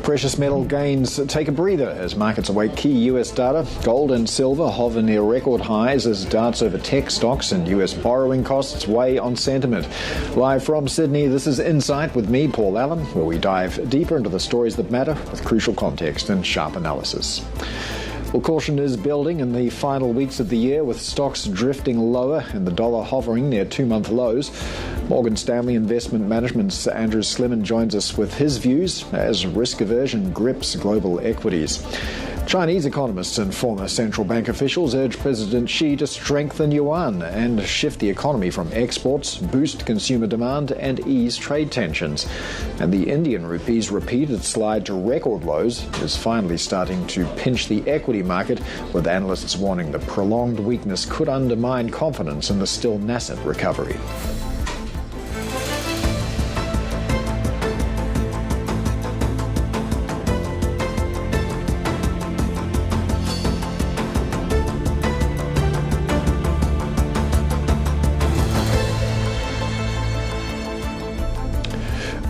Precious metal gains take a breather as markets await key US data. Gold and silver hover near record highs as doubts over tech stocks and US borrowing costs weigh on sentiment. Live from Sydney, this is Insight with me, Paul Allen, where we dive deeper into the stories that matter with crucial context and sharp analysis. Well, caution is building in the final weeks of the year, with stocks drifting lower and the dollar hovering near two-month lows. Morgan Stanley Investment Management's Andrew Slimmon joins us with his views as risk aversion grips global equities. Chinese economists and former central bank officials urge President Xi to strengthen yuan and shift the economy from exports, boost consumer demand and ease trade tensions. And the Indian rupee's repeated slide to record lows is finally starting to pinch the equity market, with analysts warning the prolonged weakness could undermine confidence in the still nascent recovery.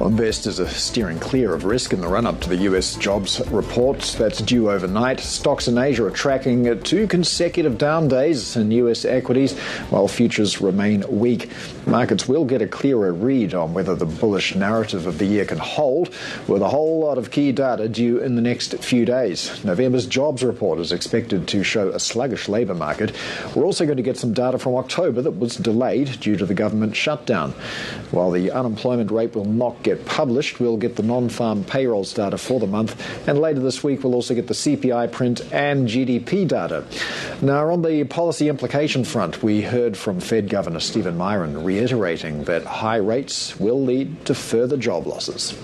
Investors are steering clear of risk in the run-up to the US jobs report that's due overnight. Stocks in Asia are tracking two consecutive down days in US equities, while futures remain weak. Markets will get a clearer read on whether the bullish narrative of the year can hold, with a whole lot of key data due in the next few days. November's jobs report is expected to show a sluggish labour market. We're also going to get some data from October that was delayed due to the government shutdown. While the unemployment rate will not get published, we'll get the non-farm payrolls data for the month, and later this week we'll also get the CPI print and GDP data. Now, on the policy implication front, we heard from Fed Governor Stephen Miron reiterating that high rates will lead to further job losses.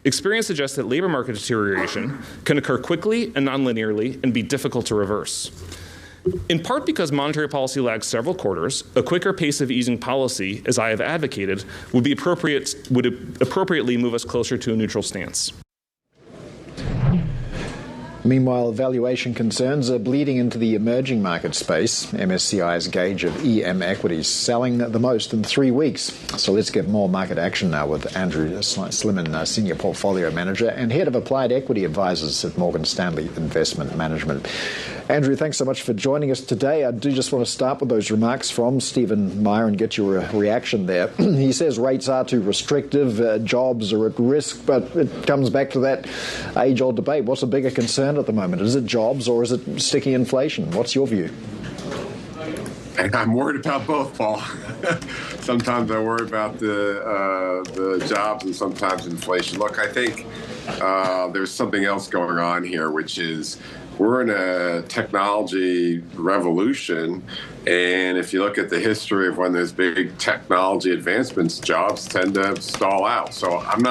Experience suggests that labor market deterioration can occur quickly and non-linearly and be difficult to reverse. In part because monetary policy lags several quarters, a quicker pace of easing policy, as I have advocated, would appropriately move us closer to a neutral stance. Meanwhile, valuation concerns are bleeding into the emerging market space. MSCI's gauge of EM equities selling the most in 3 weeks. So let's get more market action now with Andrew Slimmon, Senior Portfolio Manager and Head of Applied Equity Advisors at Morgan Stanley Investment Management. Andrew, thanks so much for joining us today. I do just want to start with those remarks from Stephen Miron, get your reaction there. He says rates are too restrictive, jobs are at risk, but it comes back to that age-old debate. What's a bigger concern at the moment? Is it jobs or is it sticky inflation? What's your view? I'm worried about both, Paul. Sometimes I worry about the jobs and sometimes inflation. Look, I think there's something else going on here, which is we're in a technology revolution, and if you look at the history of when there's big technology advancements, jobs tend to stall out. So I'm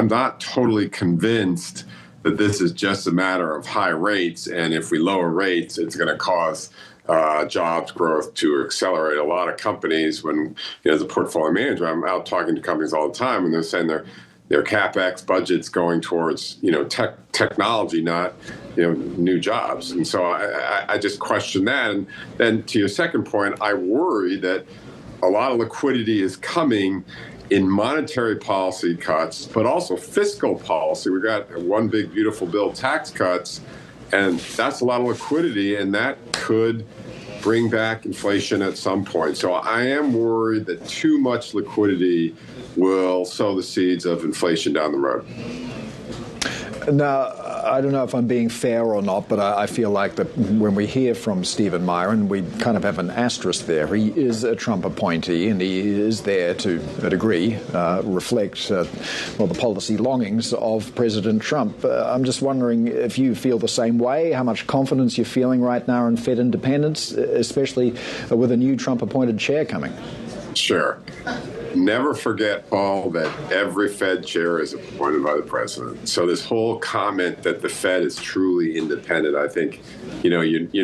not totally convinced that this is just a matter of high rates, and if we lower rates, it's going to cause jobs growth to accelerate. A lot of companies, when as a portfolio manager, I'm out talking to companies all the time, and they're saying their CapEx budget's going towards technology, not new jobs. And so I just question that. And then to your second point, I worry that a lot of liquidity is coming in monetary policy cuts, but also fiscal policy. We've got one big beautiful bill, tax cuts, and that's a lot of liquidity, and that could bring back inflation at some point. So I am worried that too much liquidity will sow the seeds of inflation down the road. Now, I don't know if I'm being fair or not, but I feel like that when we hear from Stephen Miron, we kind of have an asterisk there. He is a Trump appointee, and he is there to a degree reflect the policy longings of President Trump. I'm just wondering if you feel the same way, how much confidence you're feeling right now in Fed independence, especially with a new Trump-appointed chair coming. Sure. Never forget, Paul, that every Fed chair is appointed by the president. So this whole comment that the Fed is truly independent, I think, you're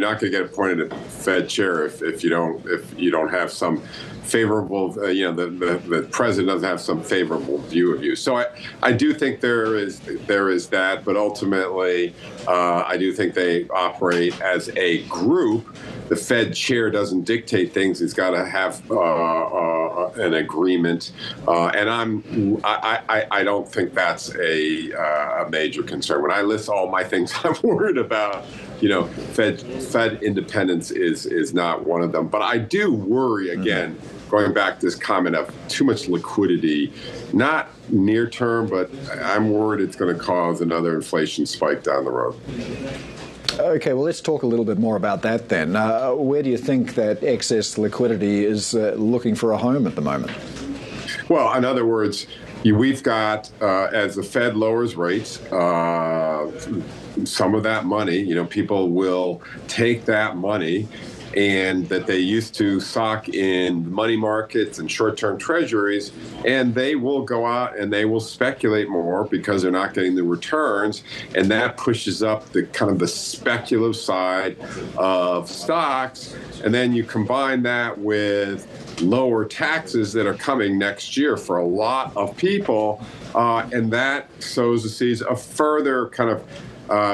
not going to get appointed a Fed chair if you don't have some favorable, the president doesn't have some favorable view of you. So I do think there is that, but ultimately I do think they operate as a group the Fed chair doesn't dictate things. He's got to have an agreement, and I don't think that's a major concern. When I list all my things I'm worried about, Fed independence is not one of them. But I do worry, again, going back to this comment of too much liquidity, not near term, but I'm worried it's going to cause another inflation spike down the road. Okay, well, let's talk a little bit more about that then. Where do you think that excess liquidity is looking for a home at the moment? Well, in other words, we've got, as the Fed lowers rates, some of that money, people will take that money and that they used to sock in money markets and short-term treasuries, and they will go out and they will speculate more because they're not getting the returns, and that pushes up the kind of the speculative side of stocks. And then you combine that with lower taxes that are coming next year for a lot of people, and that sows the seeds of further kind of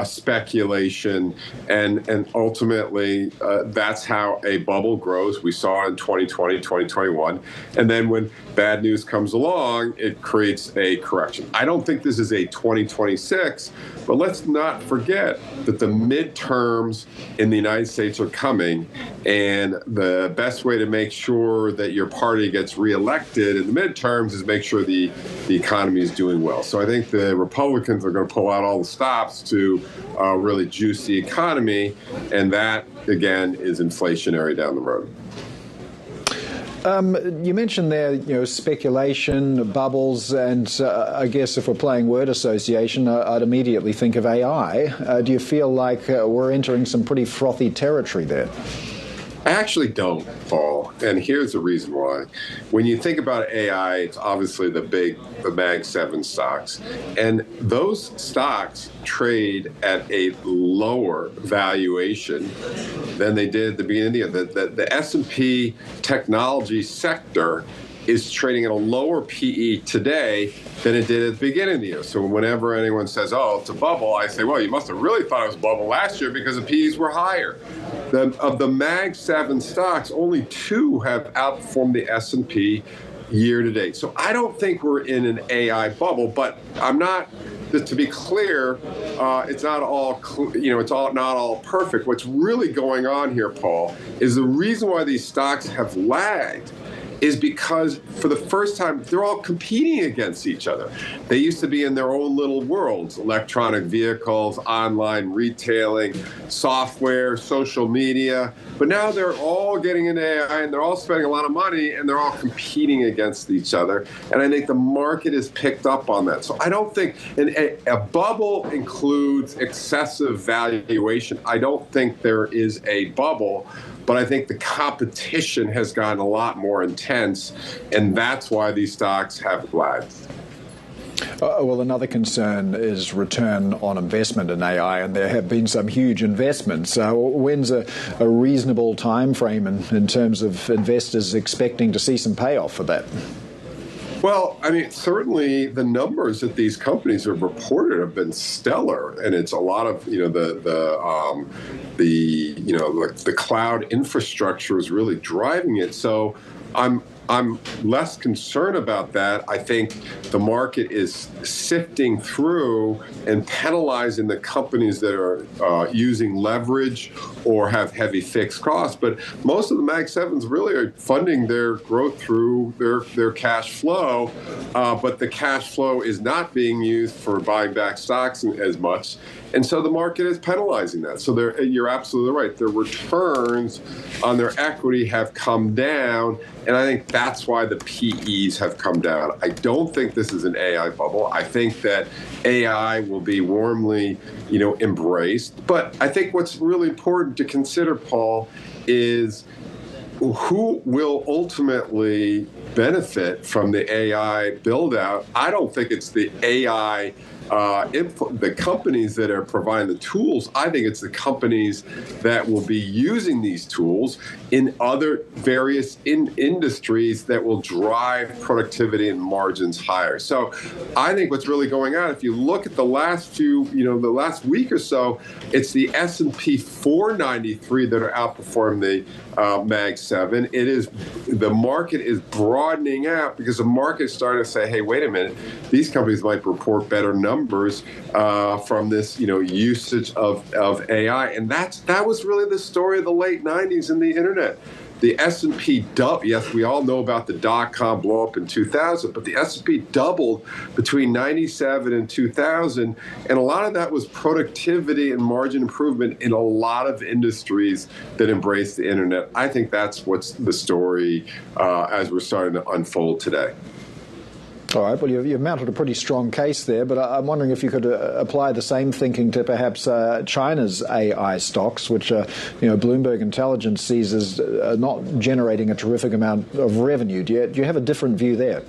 speculation, and ultimately that's how a bubble grows. We saw in 2020, 2021, and then when bad news comes along, it creates a correction. I don't think this is a 2026, but let's not forget that the midterms in the United States are coming, and the best way to make sure that your party gets reelected in the midterms is make sure the economy is doing well. So I think the Republicans are going to pull out all the stops to really juice the economy, and that, again, is inflationary down the road. You mentioned there, speculation, bubbles, and I guess if we're playing word association, I'd immediately think of AI. Do you feel like we're entering some pretty frothy territory there? I actually don't, Paul, and here's the reason why. When you think about AI, it's obviously the Mag 7 stocks, and those stocks trade at a lower valuation than they did at the beginning of the year. The S&P technology sector is trading at a lower PE today than it did at the beginning of the year. So whenever anyone says, oh, it's a bubble, I say, well, you must have really thought it was a bubble last year because the PEs were higher. Of the Mag 7 stocks, only 2 have outperformed the S&P year to date. So I don't think we're in an AI bubble, but I'm not, to be clear, it's not all, not all perfect. What's really going on here, Paul, is the reason why these stocks have lagged is because for the first time, they're all competing against each other. They used to be in their own little worlds: electronic vehicles, online retailing, software, social media. But now they're all getting into AI, and they're all spending a lot of money, and they're all competing against each other. And I think the market has picked up on that. So I don't think a bubble includes excessive valuation. I don't think there is a bubble. But I think the competition has gotten a lot more intense, and that's why these stocks have lagged. Well, another concern is return on investment in AI, and there have been some huge investments. When's a reasonable time frame in terms of investors expecting to see some payoff for that? Well, I mean, certainly the numbers that these companies have reported have been stellar, and it's a lot of the cloud infrastructure is really driving it. So I'm less concerned about that. I think the market is sifting through and penalizing the companies that are using leverage or have heavy fixed costs. But most of the Mag 7s really are funding their growth through their cash flow. But the cash flow is not being used for buying back stocks as much. And so the market is penalizing that. So you're absolutely right. Their returns on their equity have come down, and I think that's why the PEs have come down. I don't think this is an AI bubble. I think that AI will be warmly, embraced. But I think what's really important to consider, Paul, is who will ultimately benefit from the AI build out. I don't think it's the AI the companies that are providing the tools. I think it's the companies that will be using these tools in other various industries that will drive productivity and margins higher. So I think what's really going on, if you look at the last the last week or so, it's the S&P 493 that are outperforming the Mag 7. The market is broadening out because the market is starting to say, hey, wait a minute, these companies might report better numbers from this, usage of AI. And that was really the story of the late 90s in the internet. The S&P doubled. Yes, we all know about the dot-com blow-up in 2000, but the S&P doubled between 97 and 2000, and a lot of that was productivity and margin improvement in a lot of industries that embrace the internet. I think that's what's the story as we're starting to unfold today. All right, well, you've mounted a pretty strong case there, but I'm wondering if you could apply the same thinking to perhaps China's AI stocks, which Bloomberg Intelligence sees as not generating a terrific amount of revenue. Do you have a different view there?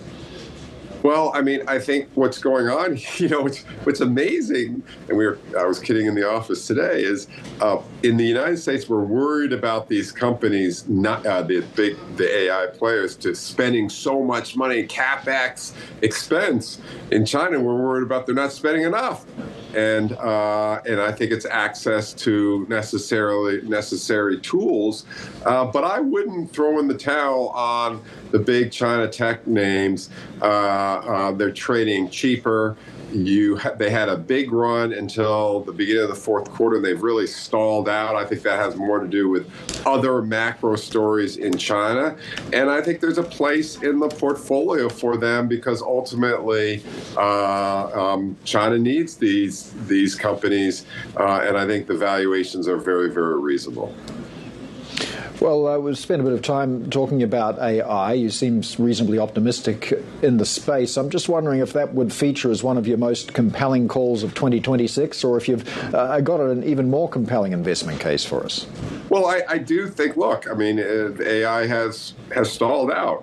Well, I mean, I think what's going on, what's amazing, and I was kidding in the office today, is in the United States, we're worried about these companies, not the AI players, just spending so much money, CapEx expense. In China, we're worried about they're not spending enough. And I think it's access to necessary tools. But I wouldn't throw in the towel on the big China tech names. They're trading cheaper. They had a big run until the beginning of the fourth quarter. They've really stalled out. I think that has more to do with other macro stories in China. And I think there's a place in the portfolio for them because ultimately China needs these companies. And I think the valuations are very, very reasonable. Well, we've spent a bit of time talking about AI. You seem reasonably optimistic in the space. I'm just wondering if that would feature as one of your most compelling calls of 2026, or if you've got an even more compelling investment case for us. Well, I do think. Look, I mean, AI has stalled out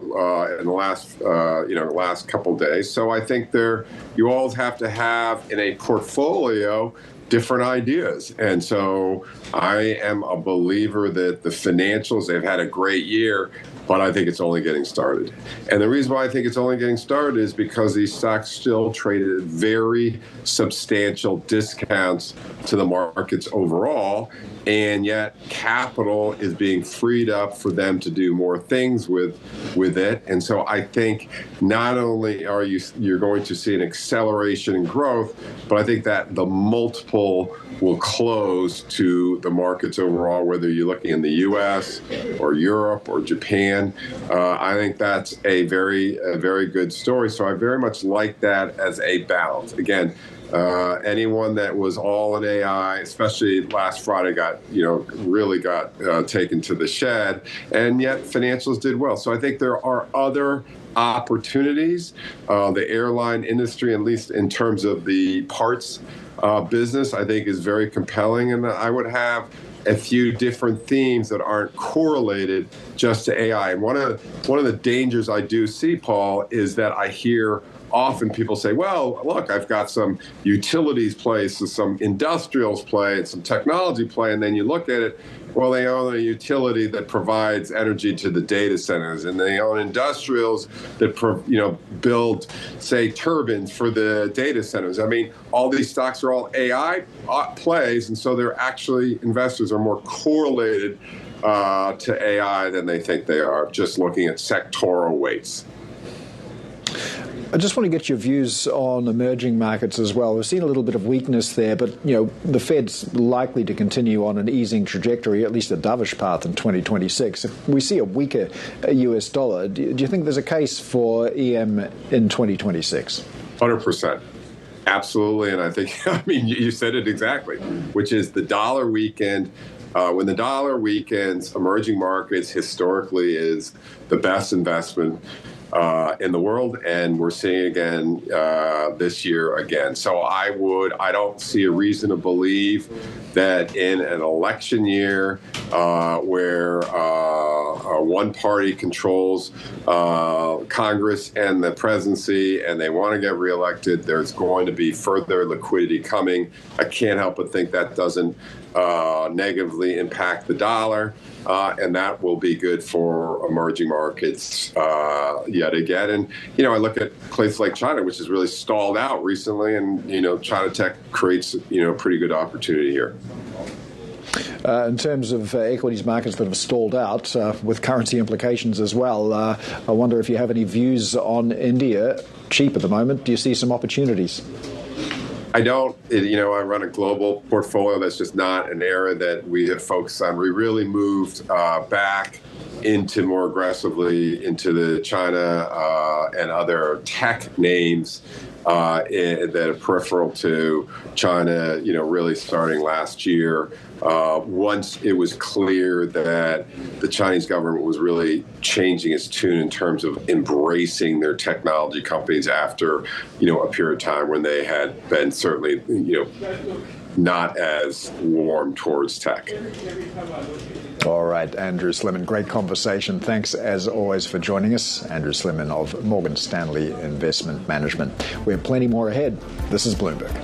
in the last couple of days. So I think you always have to have in a portfolio different ideas. And so I am a believer that the financials, they've had a great year, but I think it's only getting started. And the reason why I think it's only getting started is because these stocks still traded at very substantial discounts to the markets overall, and yet capital is being freed up for them to do more things with it. And so I think not only you're going to see an acceleration in growth, but I think that the multiple will close to the markets overall, whether you're looking in the U.S. or Europe or Japan. I think that's a very good story. So I very much like that as a balance. Again, anyone that was all in AI, especially last Friday, really got taken to the shed, and yet financials did well. So I think there are other opportunities. The airline industry, at least in terms of the parts business, I think is very compelling, and I would have a few different themes that aren't correlated just to AI. And one of the dangers I do see, Paul, is that I hear often people say, well, look, I've got some utilities play, so some industrials play, and some technology play, and then you look at it, well, they own a utility that provides energy to the data centers, and they own industrials that build, say, turbines for the data centers. I mean, all these stocks are all AI plays, and so they're actually, investors are more correlated to AI than they think they are, just looking at sectoral weights. I just want to get your views on emerging markets as well. We've seen a little bit of weakness there, but the Fed's likely to continue on an easing trajectory, at least a dovish path in 2026. If we see a weaker US dollar, do you think there's a case for EM in 2026? 100%. Absolutely. And I think, you said it exactly, which is the dollar weakened. When the dollar weakens, emerging markets historically is the best investment in the world, and we're seeing again this year again. So I don't see a reason to believe that in an election year where one party controls Congress and the presidency, and they want to get reelected, there's going to be further liquidity coming. I can't help but think that doesn't negatively impact the dollar, and that will be good for emerging markets yet again. And, I look at places like China, which has really stalled out recently, and, China tech creates, a pretty good opportunity here. In terms of equities markets that have stalled out, with currency implications as well, I wonder if you have any views on India. Cheap at the moment. Do you see some opportunities? I don't. I run a global portfolio. That's just not an area that we have focused on. We really moved back into more aggressively into the China and other tech names that are peripheral to China, really starting last year. Once it was clear that the Chinese government was really changing its tune in terms of embracing their technology companies after, a period of time when they had been certainly, not as warm towards tech. All right, Andrew Slimmon, great conversation. Thanks, as always, for joining us. Andrew Slimmon of Morgan Stanley Investment Management. We have plenty more ahead. This is Bloomberg.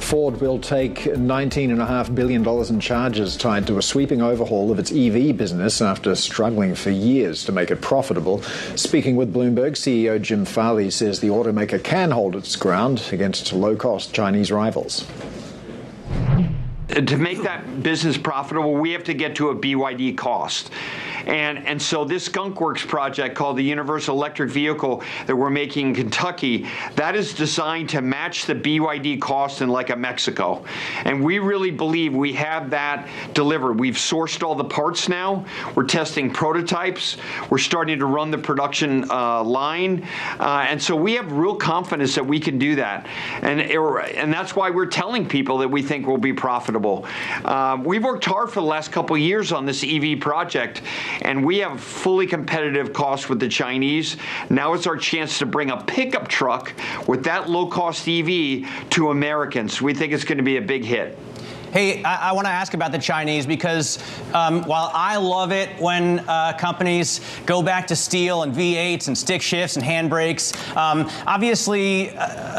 Ford will take $19.5 billion in charges tied to a sweeping overhaul of its EV business after struggling for years to make it profitable. Speaking with Bloomberg, CEO Jim Farley says the automaker can hold its ground against low-cost Chinese rivals. To make that business profitable, we have to get to a BYD cost. And so this Skunk Works project called the Universal Electric Vehicle that we're making in Kentucky, that is designed to match the BYD cost in like a Mexico. And we really believe we have that delivered. We've sourced all the parts now. We're testing prototypes. We're starting to run the production line. And so we have real confidence that we can do that. And that's why we're telling people that we think we'll be profitable. We've worked hard for the last couple of years on this EV project, and we have fully competitive costs with the Chinese. Now it's our chance to bring a pickup truck with that low-cost EV to Americans. We think it's going to be a big hit. Hey, I want to ask about the Chinese because while I love it when companies go back to steel and V8s and stick shifts and handbrakes, obviously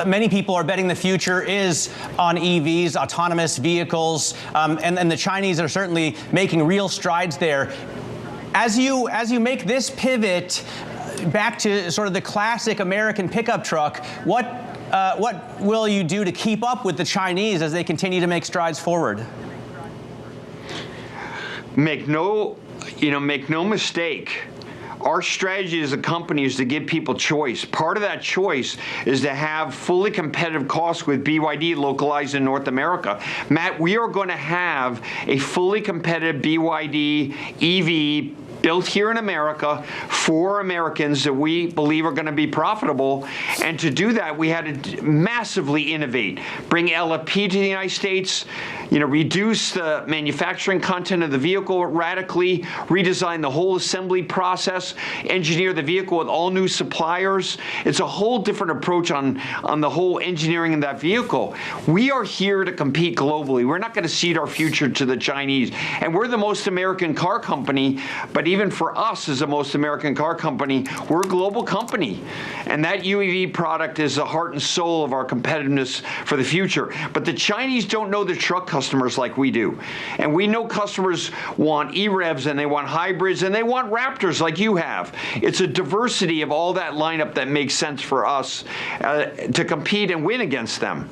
many people are betting the future is on EVs, autonomous vehicles, and the Chinese are certainly making real strides there. As you make this pivot back to sort of the classic American pickup truck, what will you do to keep up with the Chinese as they continue to make strides forward? Make no mistake. Our strategy as a company is to give people choice. Part of that choice is to have fully competitive costs with BYD localized in North America. Matt, we are going to have a fully competitive BYD EV built here in America for Americans that we believe are going to be profitable. And to do that, we had to massively innovate, bring LFP to the United States, reduce the manufacturing content of the vehicle radically, redesign the whole assembly process, engineer the vehicle with all new suppliers. It's a whole different approach on the whole engineering of that vehicle. We are here to compete globally. We're not going to cede our future to the Chinese. And we're the most American car company, but even for us as the most American car company, we're a global company. And that UEV product is the heart and soul of our competitiveness for the future. But the Chinese don't know the truck customers like we do. And we know customers want E-Revs and they want hybrids and they want Raptors like you have. It's a diversity of all that lineup that makes sense for us to compete and win against them.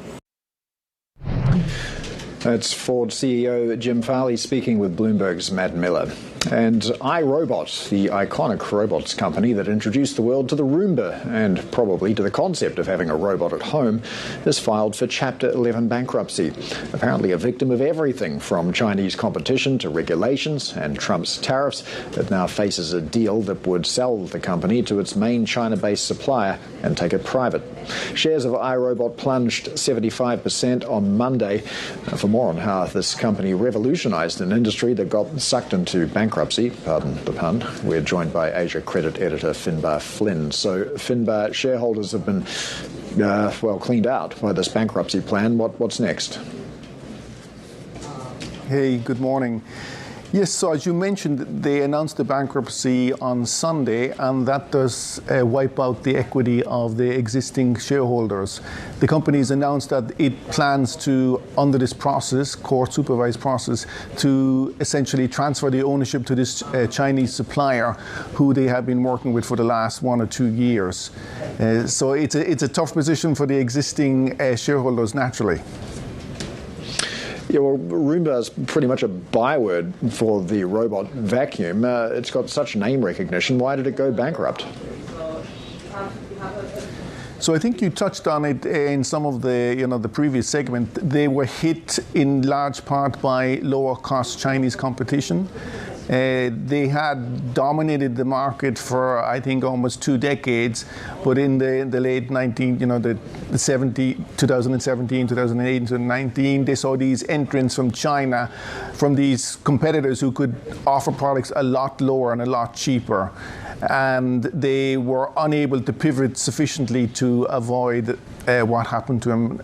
That's Ford CEO Jim Farley speaking with Bloomberg's Matt Miller. And iRobot, the iconic robots company that introduced the world to the Roomba and probably to the concept of having a robot at home, has filed for Chapter 11 bankruptcy. Apparently a victim of everything from Chinese competition to regulations and Trump's tariffs, it now faces a deal that would sell the company to its main China-based supplier and take it private. Shares of iRobot plunged 75% on Monday. For more on how this company revolutionized an industry that got sucked into bankruptcy, pardon the pun, we're joined by Asia Credit Editor Finbar Flynn. So, Finbar, shareholders have been, cleaned out by this bankruptcy plan. What's next? Hey, good morning. Yes, so as you mentioned, they announced the bankruptcy on Sunday, and that does wipe out the equity of the existing shareholders. The company has announced that it plans to, under this process, court-supervised process, to essentially transfer the ownership to this Chinese supplier who they have been working with for the last 1 or 2 years. So it's a tough position for the existing shareholders, naturally. Yeah, well, Roomba is pretty much a byword for the robot vacuum. It's got such name recognition. Why did it go bankrupt? So I think you touched on it in some of the previous segment. They were hit in large part by lower cost Chinese competition. They had dominated the market for, I think, almost 2 decades, but in the late 2017, 2018, 2019, they saw these entrants from China, from these competitors who could offer products a lot lower and a lot cheaper. And they were unable to pivot sufficiently to avoid what happened to them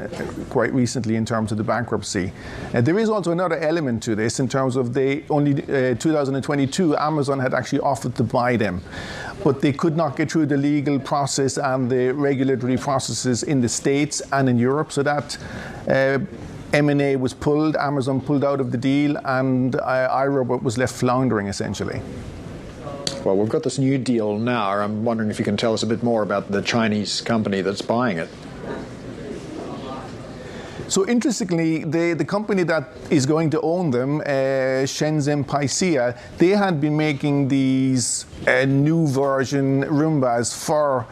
quite recently in terms of the bankruptcy. There is also another element to this in terms of 2022, Amazon had actually offered to buy them, but they could not get through the legal process and the regulatory processes in the States and in Europe, so that M&A was pulled, Amazon pulled out of the deal, and iRobot was left floundering essentially. Well, we've got this new deal now. I'm wondering if you can tell us a bit more about the Chinese company that's buying it. So interestingly, the company that is going to own them, Shenzhen Paixia, they had been making these new version Roombas for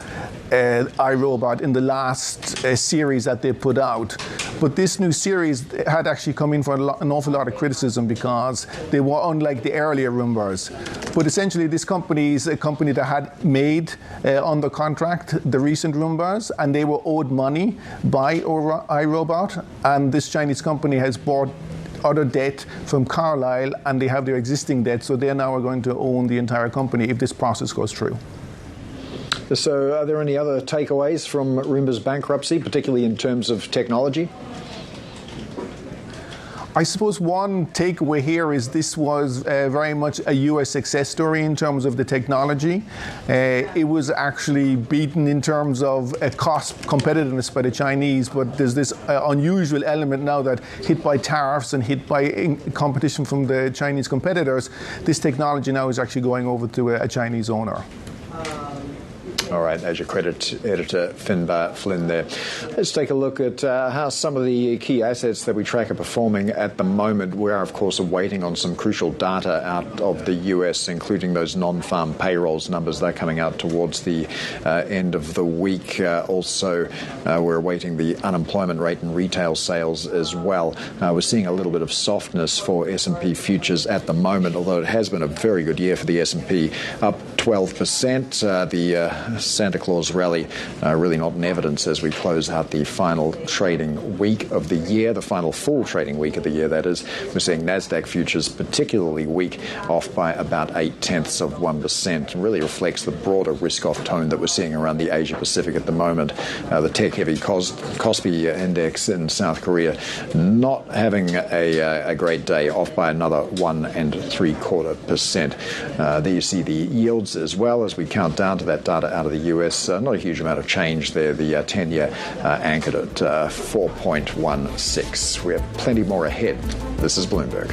iRobot in the last series that they put out. But this new series had actually come in for an awful lot of criticism because they were unlike the earlier Roombas. But essentially, this company is a company that had made under contract the recent Roombas, and they were owed money by iRobot. And this Chinese company has bought other debt from Carlyle, and they have their existing debt, so they now are going to own the entire company if this process goes through. So are there any other takeaways from Roomba's bankruptcy, particularly in terms of technology? I suppose one takeaway here is this was very much a US success story in terms of the technology. It was actually beaten in terms of cost competitiveness by the Chinese, but there's this unusual element now that hit by tariffs and hit by competition from the Chinese competitors, this technology now is actually going over to a Chinese owner. All right, Asia Credit Editor Finbar Flynn there. Let's take a look at how some of the key assets that we track are performing at the moment. We are, of course, waiting on some crucial data out of the US, including those non-farm payrolls numbers. They're coming out towards the end of the week. Also, we're awaiting the unemployment rate and retail sales as well. We're seeing a little bit of softness for S&P futures at the moment, although it has been a very good year for the S&P, up 12%. The Santa Claus rally really not in evidence as we close out the final trading week of the year, the final full trading week of the year, that is. We're seeing NASDAQ futures particularly weak, off by about 0.8%. It really reflects the broader risk-off tone that we're seeing around the Asia-Pacific at the moment. The tech-heavy Kospi index in South Korea not having a great day, off by another 1.75%. There you see the yields as well as we count down to that data out of the US. Not a huge amount of change there. The 10-year anchored at 4.16. We have plenty more ahead. This is Bloomberg.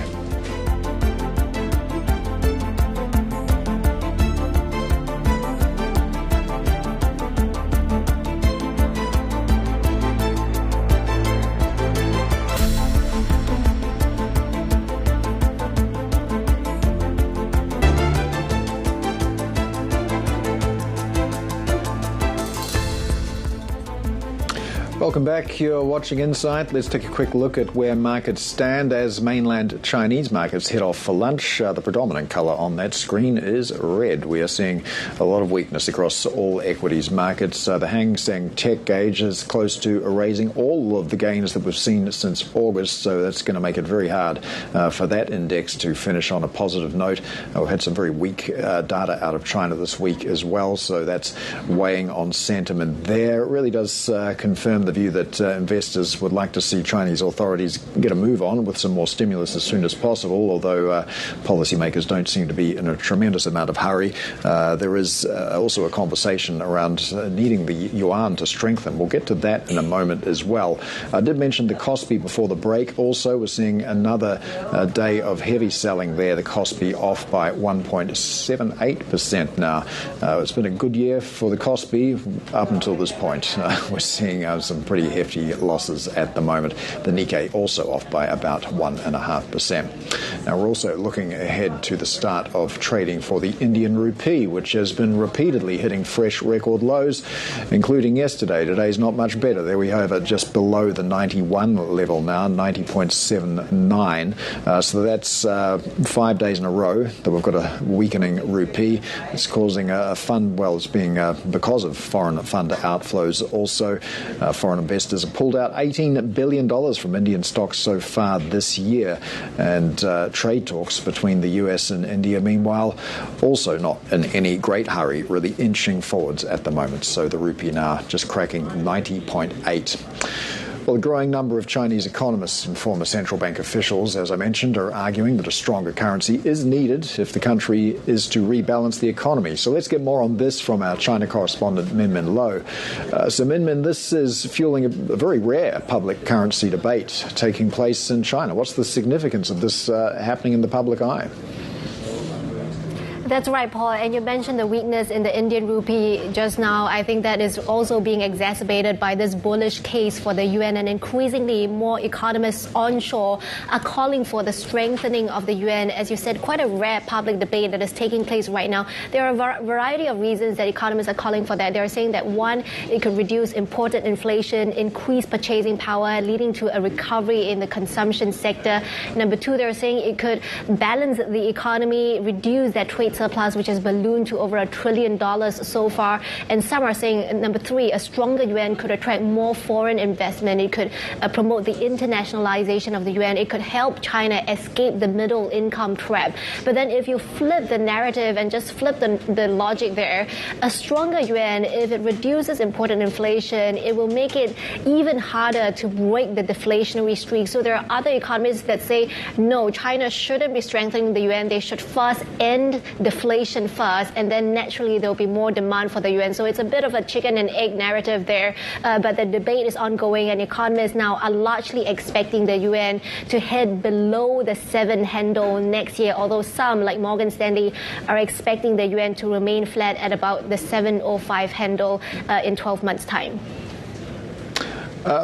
Welcome back. You're watching Insight. Let's take a quick look at where markets stand as mainland Chinese markets head off for lunch. The predominant colour on that screen is red. We are seeing a lot of weakness across all equities markets. The Hang Seng Tech gauge is close to erasing all of the gains that we've seen since August, so that's going to make it very hard for that index to finish on a positive note. We've had some very weak data out of China this week as well, so that's weighing on sentiment there. It really does confirm the view that investors would like to see Chinese authorities get a move on with some more stimulus as soon as possible, although policymakers don't seem to be in a tremendous amount of hurry. There is also a conversation around needing the yuan to strengthen. We'll get to that in a moment as well. I did mention the Kospi before the break. Also, we're seeing another day of heavy selling there. The Kospi off by 1.78% now. It's been a good year for the Kospi up until this point. We're seeing some pretty hefty losses at the moment. The Nikkei also off by about 1.5%. Now, we're also looking ahead to the start of trading for the Indian Rupee, which has been repeatedly hitting fresh record lows, including yesterday. Today's not much better. There we have it just below the 91 level now, 90.79. So that's 5 days in a row that we've got a weakening Rupee. It's causing a fund, well, it's being because of foreign fund outflows also. Foreign investors have pulled out $18 billion from Indian stocks so far this year. And trade talks between the US and India, meanwhile, also not in any great hurry, really inching forwards at the moment. So the rupee now just cracking 90.8. Well, a growing number of Chinese economists and former central bank officials, as I mentioned, are arguing that a stronger currency is needed if the country is to rebalance the economy. So let's get more on this from our China correspondent, Min Min Lo. So Min Min, this is fueling a very rare public currency debate taking place in China. What's the significance of this happening in the public eye? That's right, Paul. And you mentioned the weakness in the Indian rupee just now. I think that is also being exacerbated by this bullish case for the yuan, and increasingly more economists onshore are calling for the strengthening of the yuan. As you said, quite a rare public debate that is taking place right now. There are a variety of reasons that economists are calling for that. They're saying that, one, it could reduce imported inflation, increase purchasing power, leading to a recovery in the consumption sector. Number two, they're saying it could balance the economy, reduce that trade surplus, which has ballooned to over $1 trillion so far. And some are saying, number three, a stronger yuan could attract more foreign investment. It could promote the internationalization of the yuan. It could help China escape the middle income trap. But then if you flip the narrative and just flip the logic there, a stronger yuan, if it reduces imported inflation, it will make it even harder to break the deflationary streak. So there are other economists that say, no, China shouldn't be strengthening the yuan. They should first end deflation first, and then naturally there will be more demand for the yuan. So it's a bit of a chicken and egg narrative there, but the debate is ongoing, and economists now are largely expecting the yuan to head below the 7 handle next year, although some, like Morgan Stanley, are expecting the yuan to remain flat at about the 7.05 handle in 12 months' time.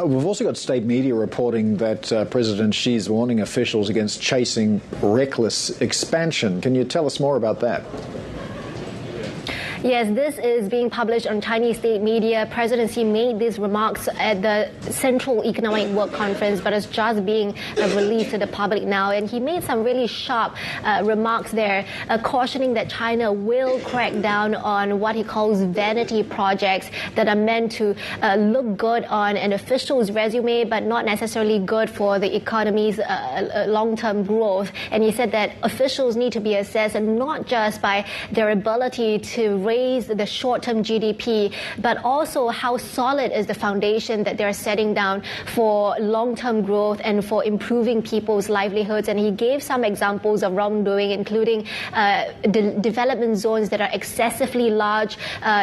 We've also got state media reporting that President Xi's warning officials against chasing reckless expansion. Can you tell us more about that? Yes, this is being published on Chinese state media. President Xi made these remarks at the Central Economic Work Conference, but it's just being released to the public now. And he made some really sharp remarks there, cautioning that China will crack down on what he calls vanity projects that are meant to look good on an official's resume, but not necessarily good for the economy's long-term growth. And he said that officials need to be assessed not just by their ability to raise the short-term GDP, but also how solid is the foundation that they're setting down for long-term growth and for improving people's livelihoods. And he gave some examples of wrongdoing, including development zones that are excessively large,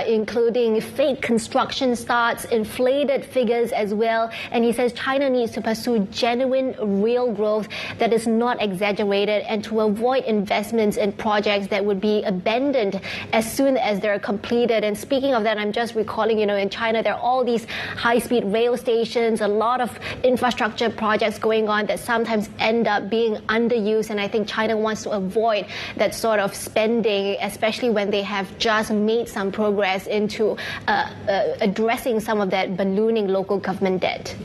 including fake construction starts, inflated figures as well. And he says China needs to pursue genuine, real growth that is not exaggerated, and to avoid investments in projects that would be abandoned as soon as as they're completed. And speaking of that, I'm just recalling, in China, there are all these high-speed rail stations, a lot of infrastructure projects going on that sometimes end up being underused. And I think China wants to avoid that sort of spending, especially when they have just made some progress into addressing some of that ballooning local government debt.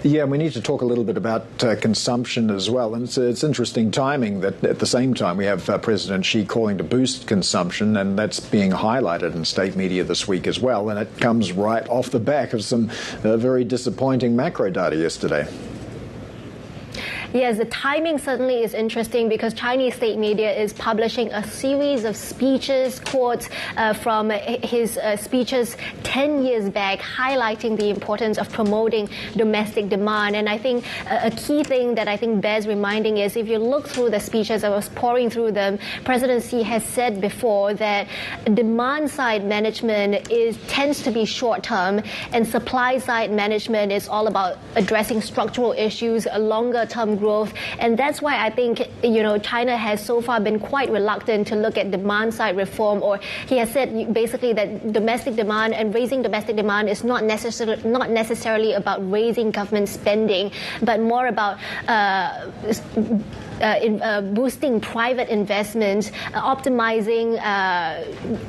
Yeah, we need to talk a little bit about consumption as well. And it's interesting timing that at the same time we have President Xi calling to boost consumption, and that's being highlighted in state media this week as well. And it comes right off the back of some very disappointing macro data yesterday. Yes, the timing certainly is interesting because Chinese state media is publishing a series of speeches, quotes from his speeches 10 years back, highlighting the importance of promoting domestic demand. And I think a key thing that I think bears reminding is if you look through the speeches, I was pouring through them, President Xi has said before that demand-side management tends to be short-term, and supply-side management is all about addressing structural issues, a longer-term growth. And that's why I think, China has so far been quite reluctant to look at demand side reform, or he has said basically that domestic demand and raising domestic demand is not necessarily about raising government spending, but more about boosting private investment, optimizing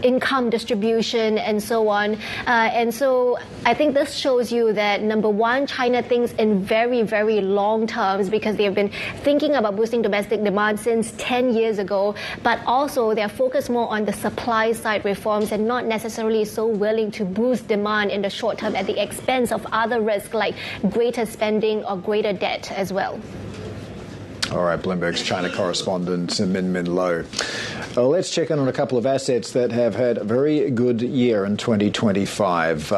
income distribution, and so on. And so I think this shows you that, number one, China thinks in very, very long terms because they have been thinking about boosting domestic demand since 10 years ago, but also they're focused more on the supply side reforms and not necessarily so willing to boost demand in the short term at the expense of other risks like greater spending or greater debt as well. All right, Bloomberg's China correspondent Min Lo. Let's check in on a couple of assets that have had a very good year in 2025.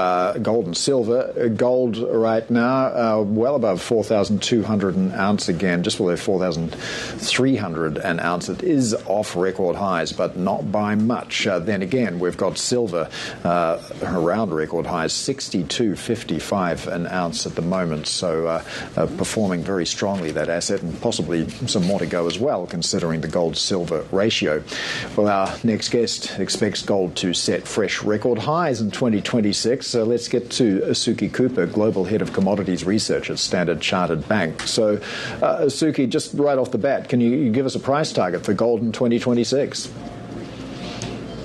Gold and silver. Gold right now well above 4,200 an ounce again, just below 4,300 an ounce. It is off record highs, but not by much. Then again, we've got silver around record highs, 62.55 an ounce at the moment. So performing very strongly, that asset, and possibly some more to go as well, considering the gold-silver ratio. Well, our next guest expects gold to set fresh record highs in 2026. So let's get to Suki Cooper, Global Head of Commodities Research at Standard Chartered Bank. So, Suki, just right off the bat, can you give us a price target for gold in 2026?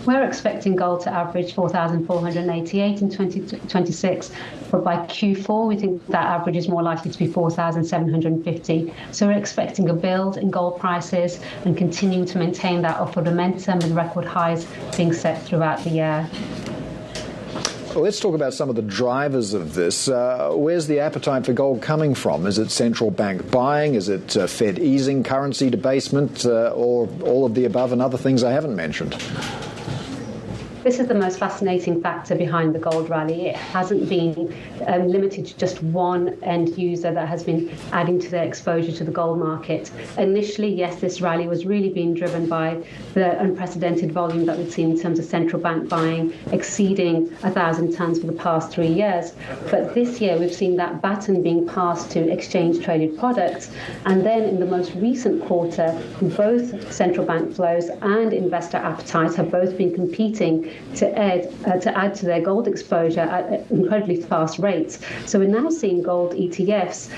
We're expecting gold to average 4,488 in 2026, but by Q4 we think that average is more likely to be 4,750. So we're expecting a build in gold prices and continuing to maintain that upward momentum with record highs being set throughout the year. Well, let's talk about some of the drivers of this. Where's the appetite for gold coming from? Is it central bank buying? Is it Fed easing, currency debasement, or all of the above and other things I haven't mentioned? This is the most fascinating factor behind the gold rally. It hasn't been limited to just one end user that has been adding to their exposure to the gold market. Initially, yes, this rally was really being driven by the unprecedented volume that we've seen in terms of central bank buying exceeding 1,000 tons for the past 3 years. But this year, we've seen that baton being passed to exchange-traded products. And then in the most recent quarter, both central bank flows and investor appetite have both been competing to add to their gold exposure at incredibly fast rates. So we're now seeing gold ETFs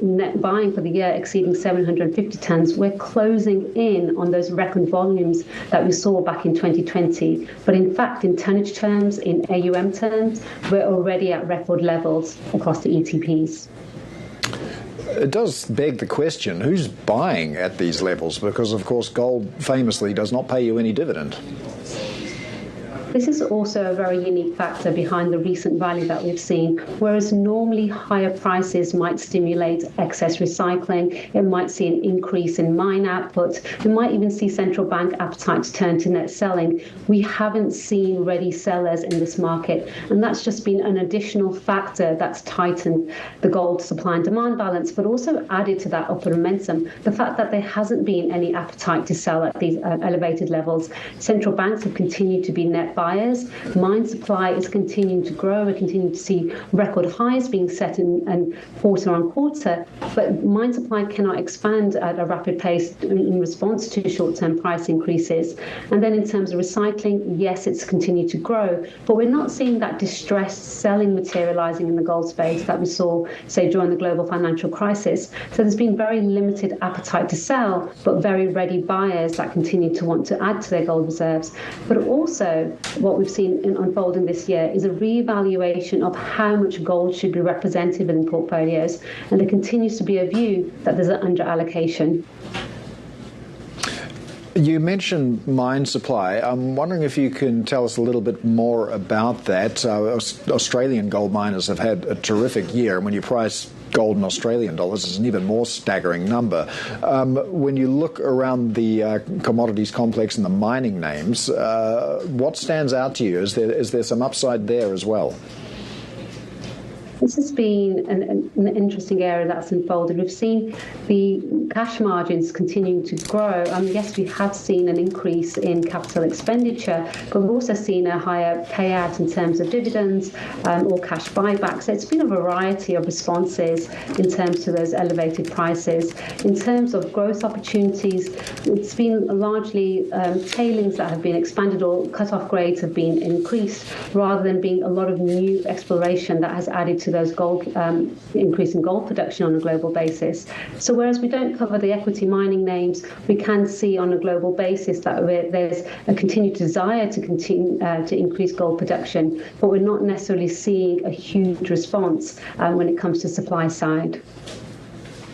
net buying for the year exceeding 750 tons. We're closing in on those record volumes that we saw back in 2020. But in fact, in tonnage terms, in AUM terms, we're already at record levels across the ETPs. It does beg the question, who's buying at these levels? Because, of course, gold famously does not pay you any dividend. This is also a very unique factor behind the recent rally that we've seen. Whereas normally higher prices might stimulate excess recycling, it might see an increase in mine output, we might even see central bank appetite turn to net selling. We haven't seen ready sellers in this market, and that's just been an additional factor that's tightened the gold supply and demand balance, but also added to that upward momentum. The fact that there hasn't been any appetite to sell at these elevated levels. Central banks have continued to be net buyers buyers. Mine supply is continuing to grow. We're continuing to see record highs being set in quarter on quarter, but mine supply cannot expand at a rapid pace in response to short-term price increases. And then in terms of recycling, yes, it's continued to grow, but we're not seeing that distressed selling materializing in the gold space that we saw, say, during the global financial crisis. So there's been very limited appetite to sell, but very ready buyers that continue to want to add to their gold reserves. But also what we've seen unfolding this year is a reevaluation of how much gold should be represented within portfolios, and there continues to be a view that there's an under-allocation. You mentioned mine supply. I'm wondering if you can tell us a little bit more about that. Australian gold miners have had a terrific year, and when you price gold in Australian dollars, it's an even more staggering number. When you look around the commodities complex and the mining names, what stands out to you? Is there some upside there as well? This has been an interesting area that's unfolded. We've seen the cash margins continuing to grow. Yes, we have seen an increase in capital expenditure, but we've also seen a higher payout in terms of dividends or cash buybacks. So it's been a variety of responses in terms of those elevated prices. In terms of growth opportunities, it's been largely tailings that have been expanded or cut-off grades have been increased, rather than being a lot of new exploration that has added to those gold increase in gold production on a global basis. So whereas we don't cover the equity mining names, we can see on a global basis that there's a continued desire to continue to increase gold production, but we're not necessarily seeing a huge response when it comes to supply side.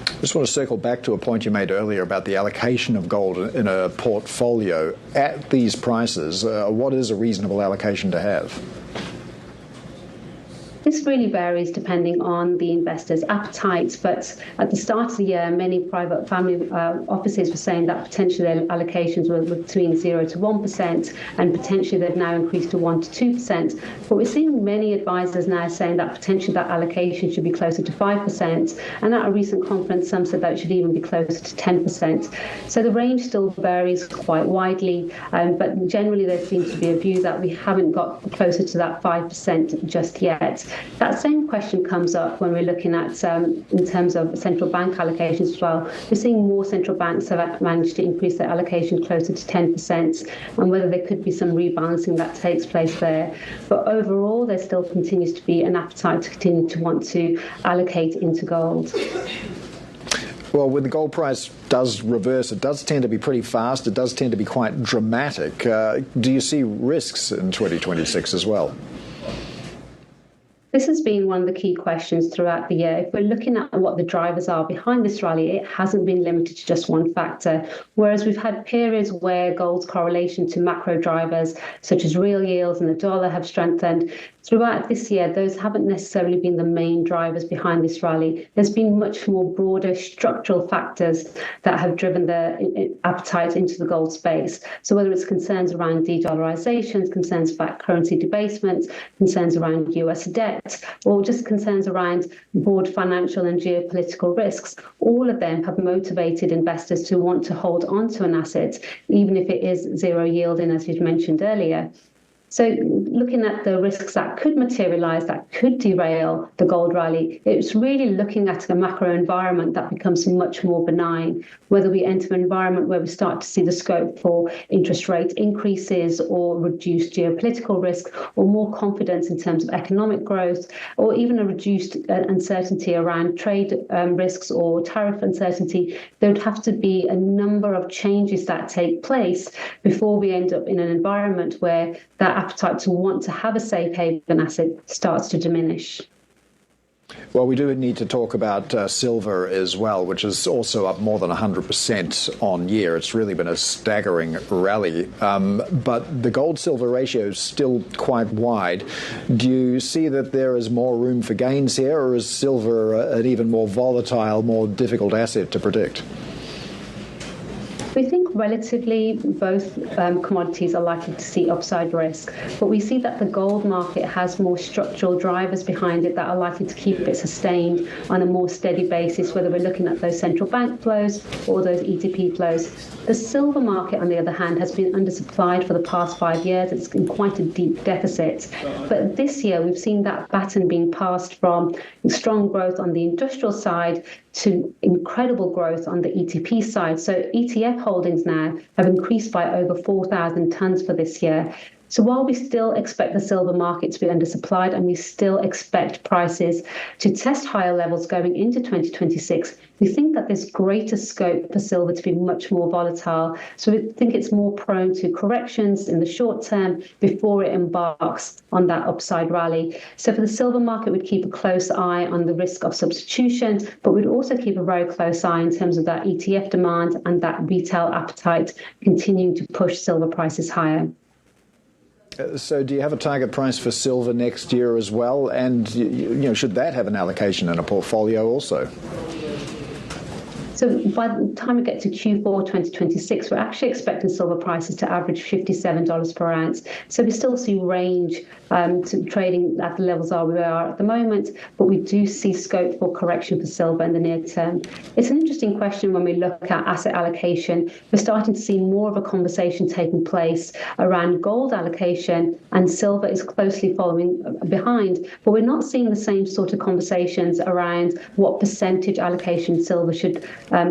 I just want to circle back to a point you made earlier about the allocation of gold in a portfolio. At these prices, what is a reasonable allocation to have? This really varies depending on the investor's appetite, but at the start of the year, many private family offices were saying that potentially their allocations were between 0 to 1%, and potentially they've now increased to 1 to 2%. But we're seeing many advisors now saying that potentially that allocation should be closer to 5%, and at a recent conference, some said that it should even be closer to 10%. So the range still varies quite widely, but generally there seems to be a view that we haven't got closer to that 5% just yet. That same question comes up when we're looking at, in terms of central bank allocations as well. We're seeing more central banks have managed to increase their allocation closer to 10%, and whether there could be some rebalancing that takes place there. But overall, there still continues to be an appetite to continue to want to allocate into gold. Well, when the gold price does reverse, it does tend to be pretty fast. It does tend to be quite dramatic. Do you see risks in 2026 as well? This has been one of the key questions throughout the year. If we're looking at what the drivers are behind this rally, it hasn't been limited to just one factor. Whereas we've had periods where gold's correlation to macro drivers, such as real yields and the dollar, have strengthened, throughout this year, those haven't necessarily been the main drivers behind this rally. There's been much more broader structural factors that have driven the appetite into the gold space. So whether it's concerns around de-dollarizations, concerns about currency debasement, concerns around US debt, or just concerns around broad financial and geopolitical risks, all of them have motivated investors to want to hold on to an asset, even if it is zero yielding, as you mentioned earlier. So looking at the risks that could materialize, that could derail the gold rally, it's really looking at a macro environment that becomes much more benign, whether we enter an environment where we start to see the scope for interest rate increases or reduced geopolitical risk, or more confidence in terms of economic growth, or even a reduced uncertainty around trade risks or tariff uncertainty. There would have to be a number of changes that take place before we end up in an environment where that appetite to want to have a safe haven asset starts to diminish. Well, we do need to talk about silver as well, which is also up more than 100% on year. It's really been a staggering rally. But the gold-silver ratio is still quite wide. Do you see that there is more room for gains here, or is silver an even more volatile, more difficult asset to predict? We think relatively, both commodities are likely to see upside risk. But we see that the gold market has more structural drivers behind it that are likely to keep it sustained on a more steady basis, whether we're looking at those central bank flows or those ETP flows. The silver market, on the other hand, has been undersupplied for the past 5 years. It's in quite a deep deficit. But this year, we've seen that baton being passed from strong growth on the industrial side to incredible growth on the ETP side. So ETF holdings now have increased by over 4,000 tons for this year. So while we still expect the silver market to be undersupplied and we still expect prices to test higher levels going into 2026, we think that there's greater scope for silver to be much more volatile. So we think it's more prone to corrections in the short term before it embarks on that upside rally. So for the silver market, we'd keep a close eye on the risk of substitution, but we'd also keep a very close eye in terms of that ETF demand and that retail appetite continuing to push silver prices higher. So do you have a target price for silver next year as well? And should that have an allocation in a portfolio also? So by the time we get to Q4 2026, we're actually expecting silver prices to average $57 per ounce. So we still see range to trading at the levels we are at the moment, but we do see scope for correction for silver in the near term. It's an interesting question when we look at asset allocation. We're starting to see more of a conversation taking place around gold allocation, and silver is closely following behind. But we're not seeing the same sort of conversations around what percentage allocation silver should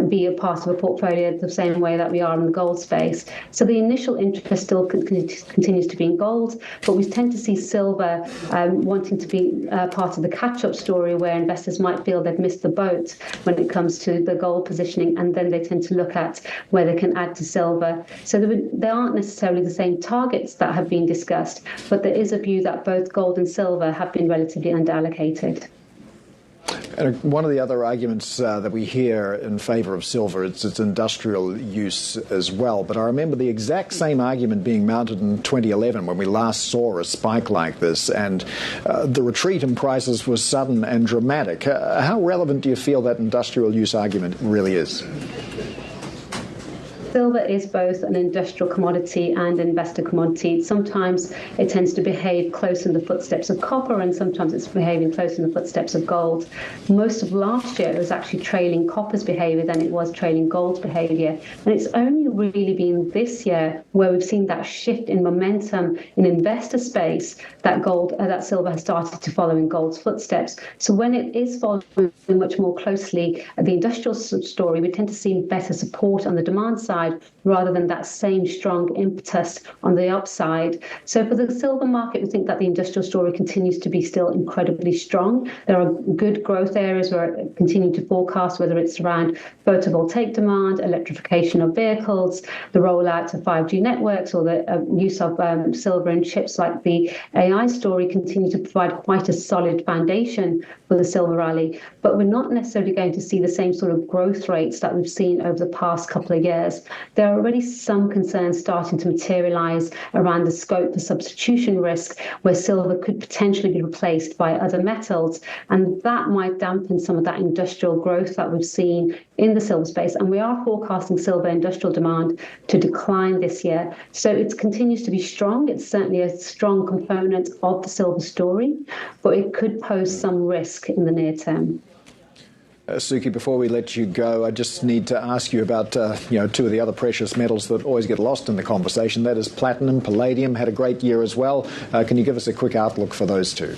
be a part of a portfolio the same way that we are in the gold space. So the initial interest still continues to be in gold, but we tend to see silver wanting to be part of the catch-up story where investors might feel they've missed the boat when it comes to the gold positioning, and then they tend to look at where they can add to silver. So there aren't necessarily the same targets that have been discussed, but there is a view that both gold and silver have been relatively underallocated. And one of the other arguments that we hear in favour of silver is its industrial use as well. But I remember the exact same argument being mounted in 2011 when we last saw a spike like this, and the retreat in prices was sudden and dramatic. How relevant do you feel that industrial use argument really is? Silver is both an industrial commodity and investor commodity. Sometimes it tends to behave close in the footsteps of copper, and sometimes it's behaving close in the footsteps of gold. Most of last year, it was actually trailing copper's behavior than it was trailing gold's behavior. And it's only really been this year where we've seen that shift in momentum in investor space that silver has started to follow in gold's footsteps. So when it is following much more closely the industrial story, we tend to see better support on the demand side rather than that same strong impetus on the upside. So for the silver market, we think that the industrial story continues to be still incredibly strong. There are good growth areas where it continuing to forecast, whether it's around photovoltaic demand, electrification of vehicles, the rollout of 5G networks, or the use of silver in chips like the AI story continue to provide quite a solid foundation for the silver rally. But we're not necessarily going to see the same sort of growth rates that we've seen over the past couple of years. There are already some concerns starting to materialize around the scope for substitution risk, where silver could potentially be replaced by other metals, and that might dampen some of that industrial growth that we've seen in the silver space. And we are forecasting silver industrial demand to decline this year. So it continues to be strong. It's certainly a strong component of the silver story, but it could pose some risk in the near term. Suki, before we let you go, I just need to ask you about two of the other precious metals that always get lost in the conversation. That is platinum. Palladium had a great year as well. Can you give us a quick outlook for those two?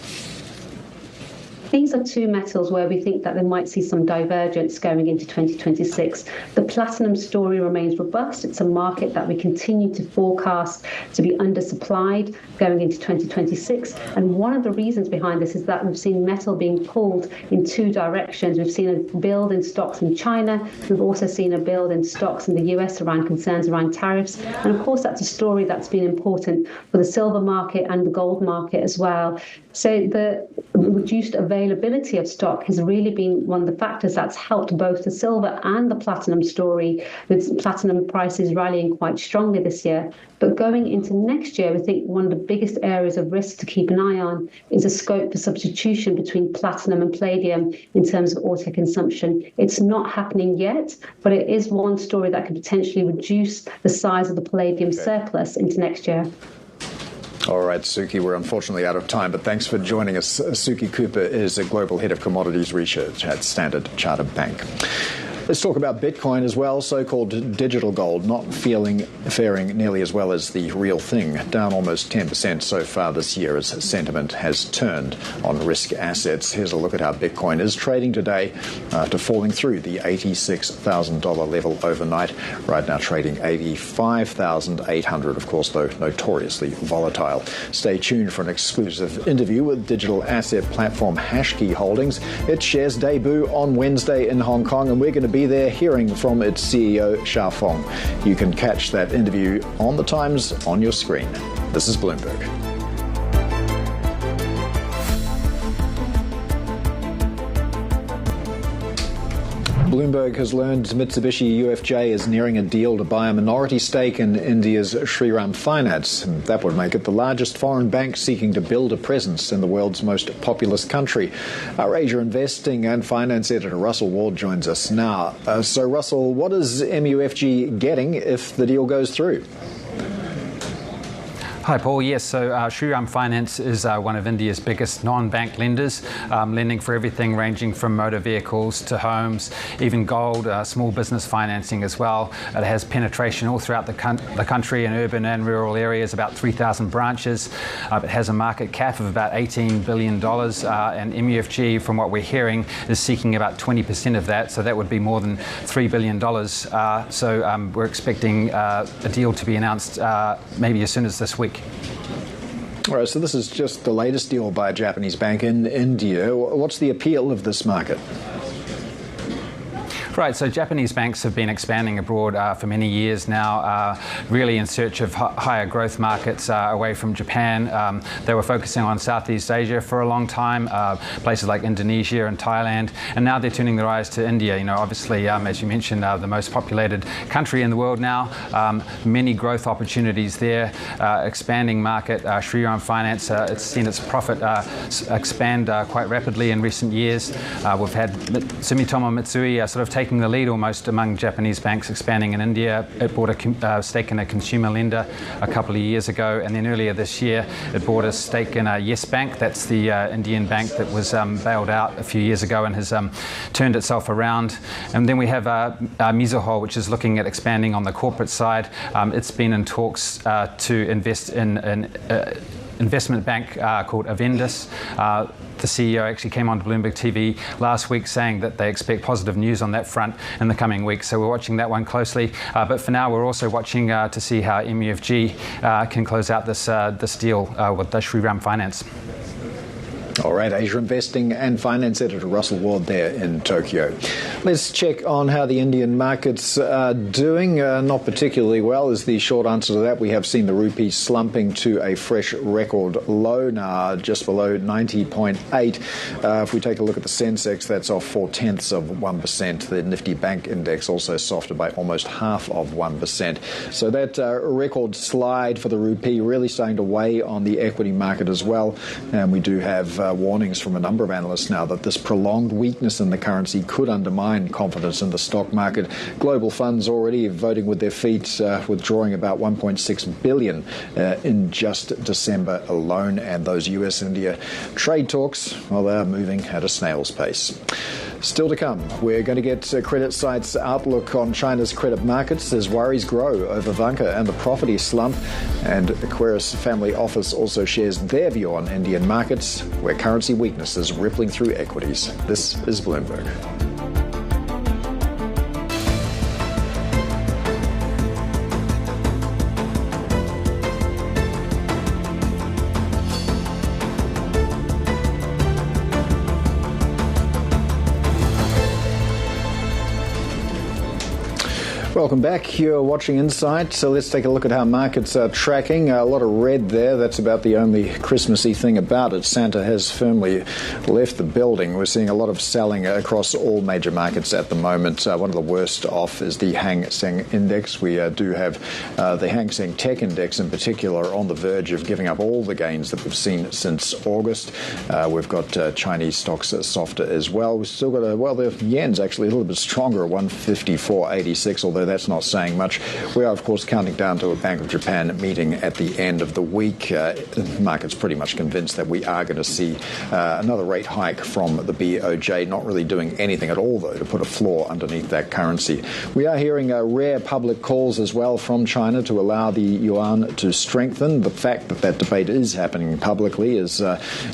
These are two metals where we think that they might see some divergence going into 2026. The platinum story remains robust. It's a market that we continue to forecast to be undersupplied going into 2026. And one of the reasons behind this is that we've seen metal being pulled in two directions. We've seen a build in stocks in China. We've also seen a build in stocks in the US around concerns around tariffs. And of course, that's a story that's been important for the silver market and the gold market as well. So the reduced availability availability of stock has really been one of the factors that's helped both the silver and the platinum story, with platinum prices rallying quite strongly this year. But going into next year, I think one of the biggest areas of risk to keep an eye on is a scope for substitution between platinum and palladium in terms of auto consumption. It's not happening yet, but it is one story that could potentially reduce the size of the palladium surplus into next year. All right, Suki, we're unfortunately out of time, but thanks for joining us. Suki Cooper is a Global Head of Commodities Research at Standard Chartered Bank. Let's talk about Bitcoin as well, so-called digital gold, not faring nearly as well as the real thing, down almost 10% so far this year as sentiment has turned on risk assets. Here's a look at how Bitcoin is trading today after falling through the $86,000 level overnight. Right now trading $85,800, of course, though notoriously volatile. Stay tuned for an exclusive interview with digital asset platform Hashkey Holdings. Its shares debut on Wednesday in Hong Kong, and we're going to be there hearing from its CEO, Xiaofeng. You can catch that interview on the Times on your screen. This is Bloomberg. Bloomberg has learned Mitsubishi UFJ is nearing a deal to buy a minority stake in India's Shriram Finance. That would make it the largest foreign bank seeking to build a presence in the world's most populous country. Our Asia investing and finance editor Russell Ward joins us now. So, Russell, what is MUFG getting if the deal goes through? Hi, Paul. Yes, so Shriram Finance is one of India's biggest non-bank lenders, lending for everything ranging from motor vehicles to homes, even gold, small business financing as well. It has penetration all throughout the country in urban and rural areas, about 3,000 branches. It has a market cap of about $18 billion, and MUFG, from what we're hearing, is seeking about 20% of that, so that would be more than $3 billion. So we're expecting a deal to be announced maybe as soon as this week. All right, so this is just the latest deal by a Japanese bank in India. What's the appeal of this market? Right, so Japanese banks have been expanding abroad for many years now, really in search of higher growth markets away from Japan. They were focusing on Southeast Asia for a long time, places like Indonesia and Thailand, and now they're turning their eyes to India. You know, obviously, as you mentioned, the most populated country in the world now. Many growth opportunities there, expanding market. Shriram Finance, it's seen its profit expand quite rapidly in recent years. We've had Sumitomo Mitsui sort of taking the lead almost among Japanese banks expanding in India. It bought a stake in a consumer lender a couple of years ago, and then earlier this year it bought a stake in a Yes Bank. That's the Indian bank that was bailed out a few years ago and has turned itself around. And then we have Mizuho, which is looking at expanding on the corporate side. It's been in talks to invest in an investment bank called Avendus. The CEO actually came on to Bloomberg TV last week saying that they expect positive news on that front in the coming weeks. So we're watching that one closely. But for now, we're also watching to see how MUFG can close out this deal with the Shriram Finance. All right, Asia investing and finance editor Russell Ward there in Tokyo. Let's check on how the Indian markets are doing. Not particularly well is the short answer to that. We have seen the rupee slumping to a fresh record low now, just below 90.8. If we take a look at the Sensex, that's off 0.4%. The Nifty Bank Index also softer by almost 0.5%. So that record slide for the rupee really starting to weigh on the equity market as well. And we do have warnings from a number of analysts now that this prolonged weakness in the currency could undermine confidence in the stock market. Global funds already voting with their feet, withdrawing about $1.6 billion in just December alone. And those US-India trade talks, well, they're moving at a snail's pace. Still to come, we're going to get Credit Sight's outlook on China's credit markets as worries grow over Vanke and the property slump. And Equirus Family Office also shares their view on Indian markets, where currency weakness is rippling through equities. This is Bloomberg. Welcome back. You're watching Insight. So let's take a look at how markets are tracking. A lot of red there. That's about the only Christmassy thing about it. Santa has firmly left the building. We're seeing a lot of selling across all major markets at the moment. One of the worst off is the Hang Seng Index. We do have the Hang Seng Tech Index in particular on the verge of giving up all the gains that we've seen since August. We've got Chinese stocks softer as well. We've still got the yen's actually a little bit stronger at 154.86, although that's not saying much. We are, of course, counting down to a Bank of Japan meeting at the end of the week. The market's pretty much convinced that we are going to see another rate hike from the BOJ, not really doing anything at all, though, to put a floor underneath that currency. We are hearing rare public calls as well from China to allow the yuan to strengthen. The fact that that debate is happening publicly is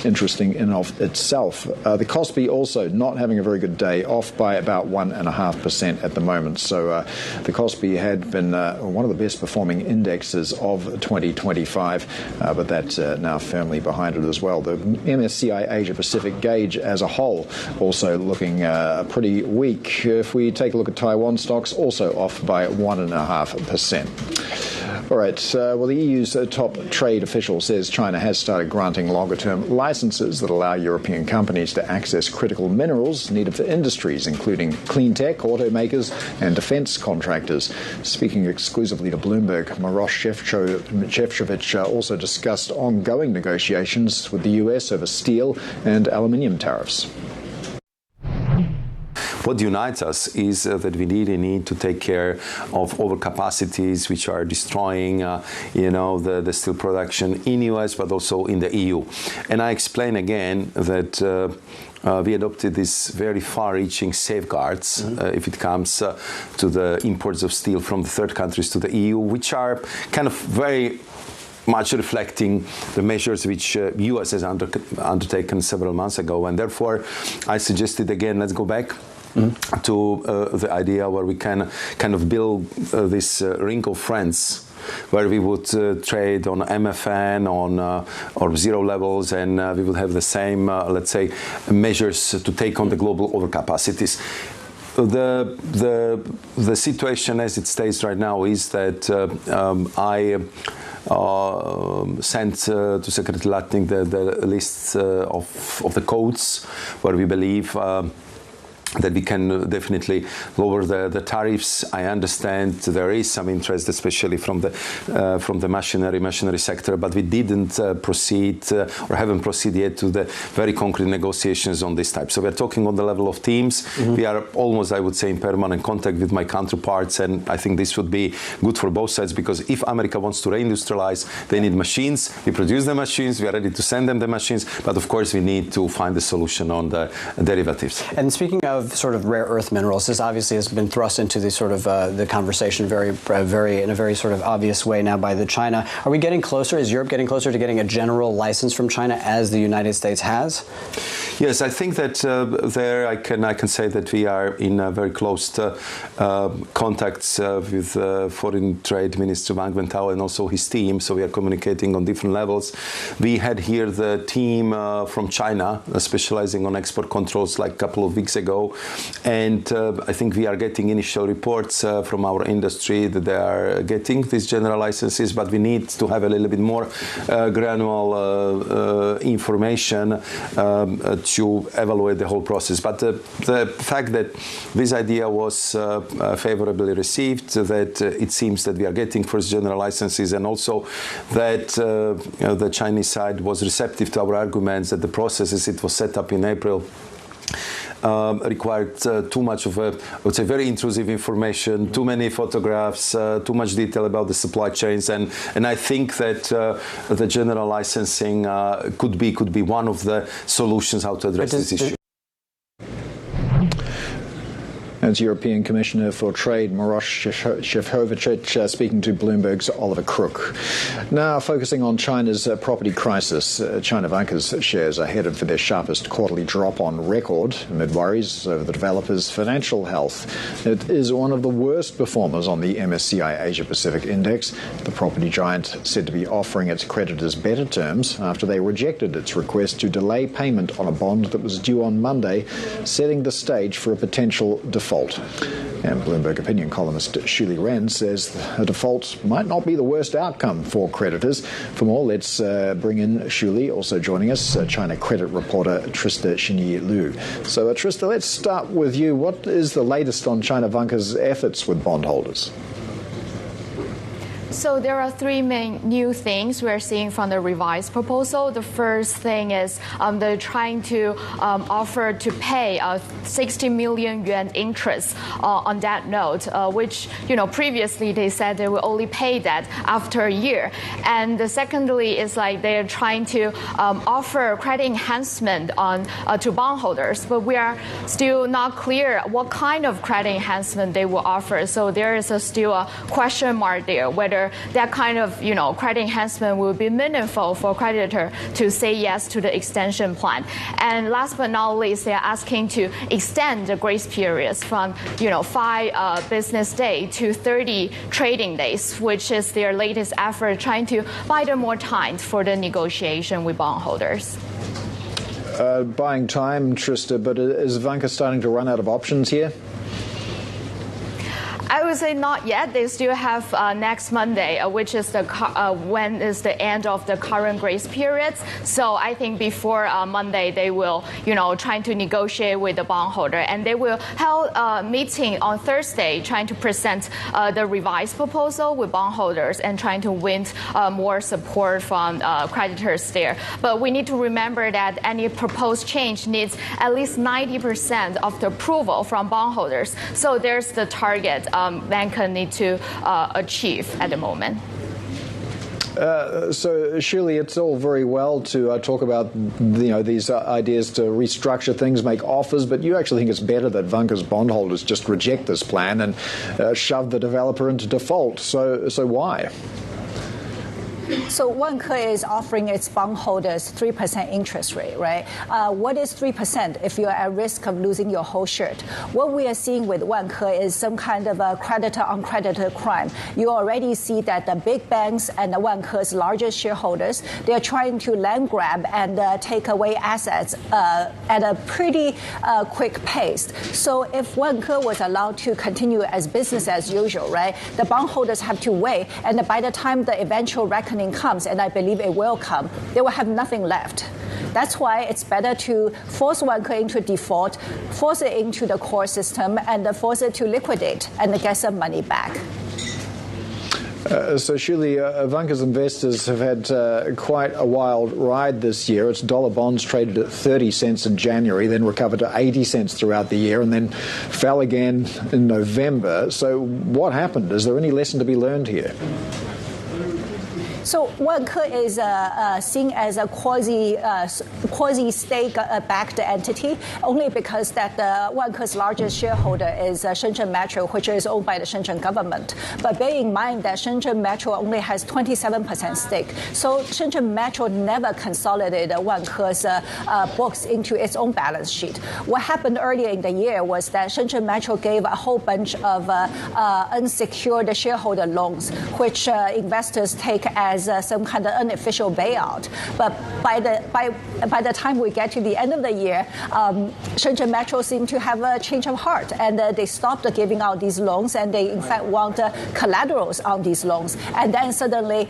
interesting in of itself. The Kospi also not having a very good day, off by about 1.5% at the moment. So the Kospi had been one of the best performing indexes of 2025, but that's now firmly behind it as well. The MSCI Asia Pacific gauge as a whole also looking pretty weak. If we take a look at Taiwan stocks, also off by 1.5%. All right. Well, the EU's top trade official says China has started granting longer-term licenses that allow European companies to access critical minerals needed for industries, including clean tech, automakers, and defence contractors. Speaking exclusively to Bloomberg, Maroš Šefčovič also discussed ongoing negotiations with the US over steel and aluminium tariffs. What unites us is that we really need to take care of overcapacities which are destroying, the steel production in US, but also in the EU. And I explain again that we adopted these very far-reaching safeguards if it comes to the imports of steel from the third countries to the EU, which are kind of very much reflecting the measures which US has undertaken several months ago. And therefore, I suggested again, let's go back to the idea where we can kind of build this ring of friends, where we would trade on MFN, or zero levels, and we would have the same, let's say, measures to take on the global overcapacities. The situation as it stays right now is that I sent to Secretary Latning the list of the codes where we believe that we can definitely lower the tariffs. I understand there is some interest, especially from the machinery sector, but we didn't proceed or haven't proceeded yet to the very concrete negotiations on this type. So we're talking on the level of teams. We are almost, I would say, in permanent contact with my counterparts, and I think this would be good for both sides, because if America wants to reindustrialize, they need machines. We produce the machines. We are ready to send them the machines, but of course we need to find a solution on the derivatives. And speaking of sort of rare earth minerals, this obviously has been thrust into the sort of the conversation in a very sort of obvious way now by the China. Are we getting closer? Is Europe getting closer to getting a general license from China as the United States has? Yes, I think that there I can say that we are in very close contacts with Foreign Trade Minister Wang Wentao and also his team. So we are communicating on different levels. We had here the team from China specializing on export controls like a couple of weeks ago. And I think we are getting initial reports from our industry that they are getting these general licenses, but we need to have a little bit more granular information to evaluate the whole process. But the fact that this idea was favorably received, that it seems that we are getting first general licenses, and also that the Chinese side was receptive to our arguments that the process as it was set up in April required too much of I would say, very intrusive information, too many photographs, too much detail about the supply chains, and I think that the general licensing could be one of the solutions how to address this issue. That's European Commissioner for Trade Maroš Šefčovič speaking to Bloomberg's Oliver Crook. Now, focusing on China's property crisis, China Vanke's shares are headed for their sharpest quarterly drop on record amid worries over the developer's financial health. It is one of the worst performers on the MSCI Asia Pacific Index. The property giant said to be offering its creditors better terms after they rejected its request to delay payment on a bond that was due on Monday, setting the stage for a potential default default. And Bloomberg opinion columnist Shuli Ren says a default might not be the worst outcome for creditors. For more, let's bring in Shuli, also joining us, China credit reporter Trista Shinyi Liu. So Trista, let's start with you. What is the latest on China Vanke's efforts with bondholders? So there are three main new things we're seeing from the revised proposal. The first thing is they're trying to offer to pay 60 million yuan interest on that note, which previously they said they will only pay that after a year. And secondly is like they're trying to offer credit enhancement to bondholders, but we are still not clear what kind of credit enhancement they will offer. So there is still a question mark there whether that kind of credit enhancement will be meaningful for creditor to say yes to the extension plan. And last but not least, they are asking to extend the grace periods from 5 business days to 30 trading days, which is their latest effort trying to buy them more time for the negotiation with bondholders. Buying time, Trista, but is Vanke starting to run out of options here? I would say not yet. They still have next Monday, which is when is the end of the current grace periods. So I think before Monday, they will, trying to negotiate with the bondholder, and they will hold a meeting on Thursday, trying to present the revised proposal with bondholders and trying to win more support from creditors there. But we need to remember that any proposed change needs at least 90% of the approval from bondholders. So there's the target. Vanke need to achieve at the moment. So, Shuli, it's all very well to talk about these ideas to restructure things, make offers, but you actually think it's better that Vanke's bondholders just reject this plan and shove the developer into default. So why? So Vanke is offering its bondholders 3% interest rate, right? What is 3% if you're at risk of losing your whole shirt? What we are seeing with Vanke is some kind of a creditor-on-creditor crime. You already see that the big banks and the Vanke's largest shareholders, they are trying to land grab and take away assets at a pretty quick pace. So if Vanke was allowed to continue as business as usual, right, the bondholders have to wait, and by the time the eventual reckoning comes, and I believe it will come, they will have nothing left. That's why it's better to force Vanke into default, force it into the court system, and force it to liquidate and get some money back. So, Shuli, Vanke's investors have had quite a wild ride this year. Its dollar bonds traded at 30 cents in January, then recovered to 80 cents throughout the year, and then fell again in November. So what happened? Is there any lesson to be learned here? So Vanke is seen as a quasi-state-backed entity, only because that Vanke's largest shareholder is Shenzhen Metro, which is owned by the Shenzhen government. But bear in mind that Shenzhen Metro only has 27% stake. So Shenzhen Metro never consolidated Vanke's books into its own balance sheet. What happened earlier in the year was that Shenzhen Metro gave a whole bunch of unsecured shareholder loans, which investors take as some kind of unofficial bailout. But by the time we get to the end of the year, Shenzhen Metro seemed to have a change of heart, and they stopped giving out these loans, and they in fact want collaterals on these loans. And then suddenly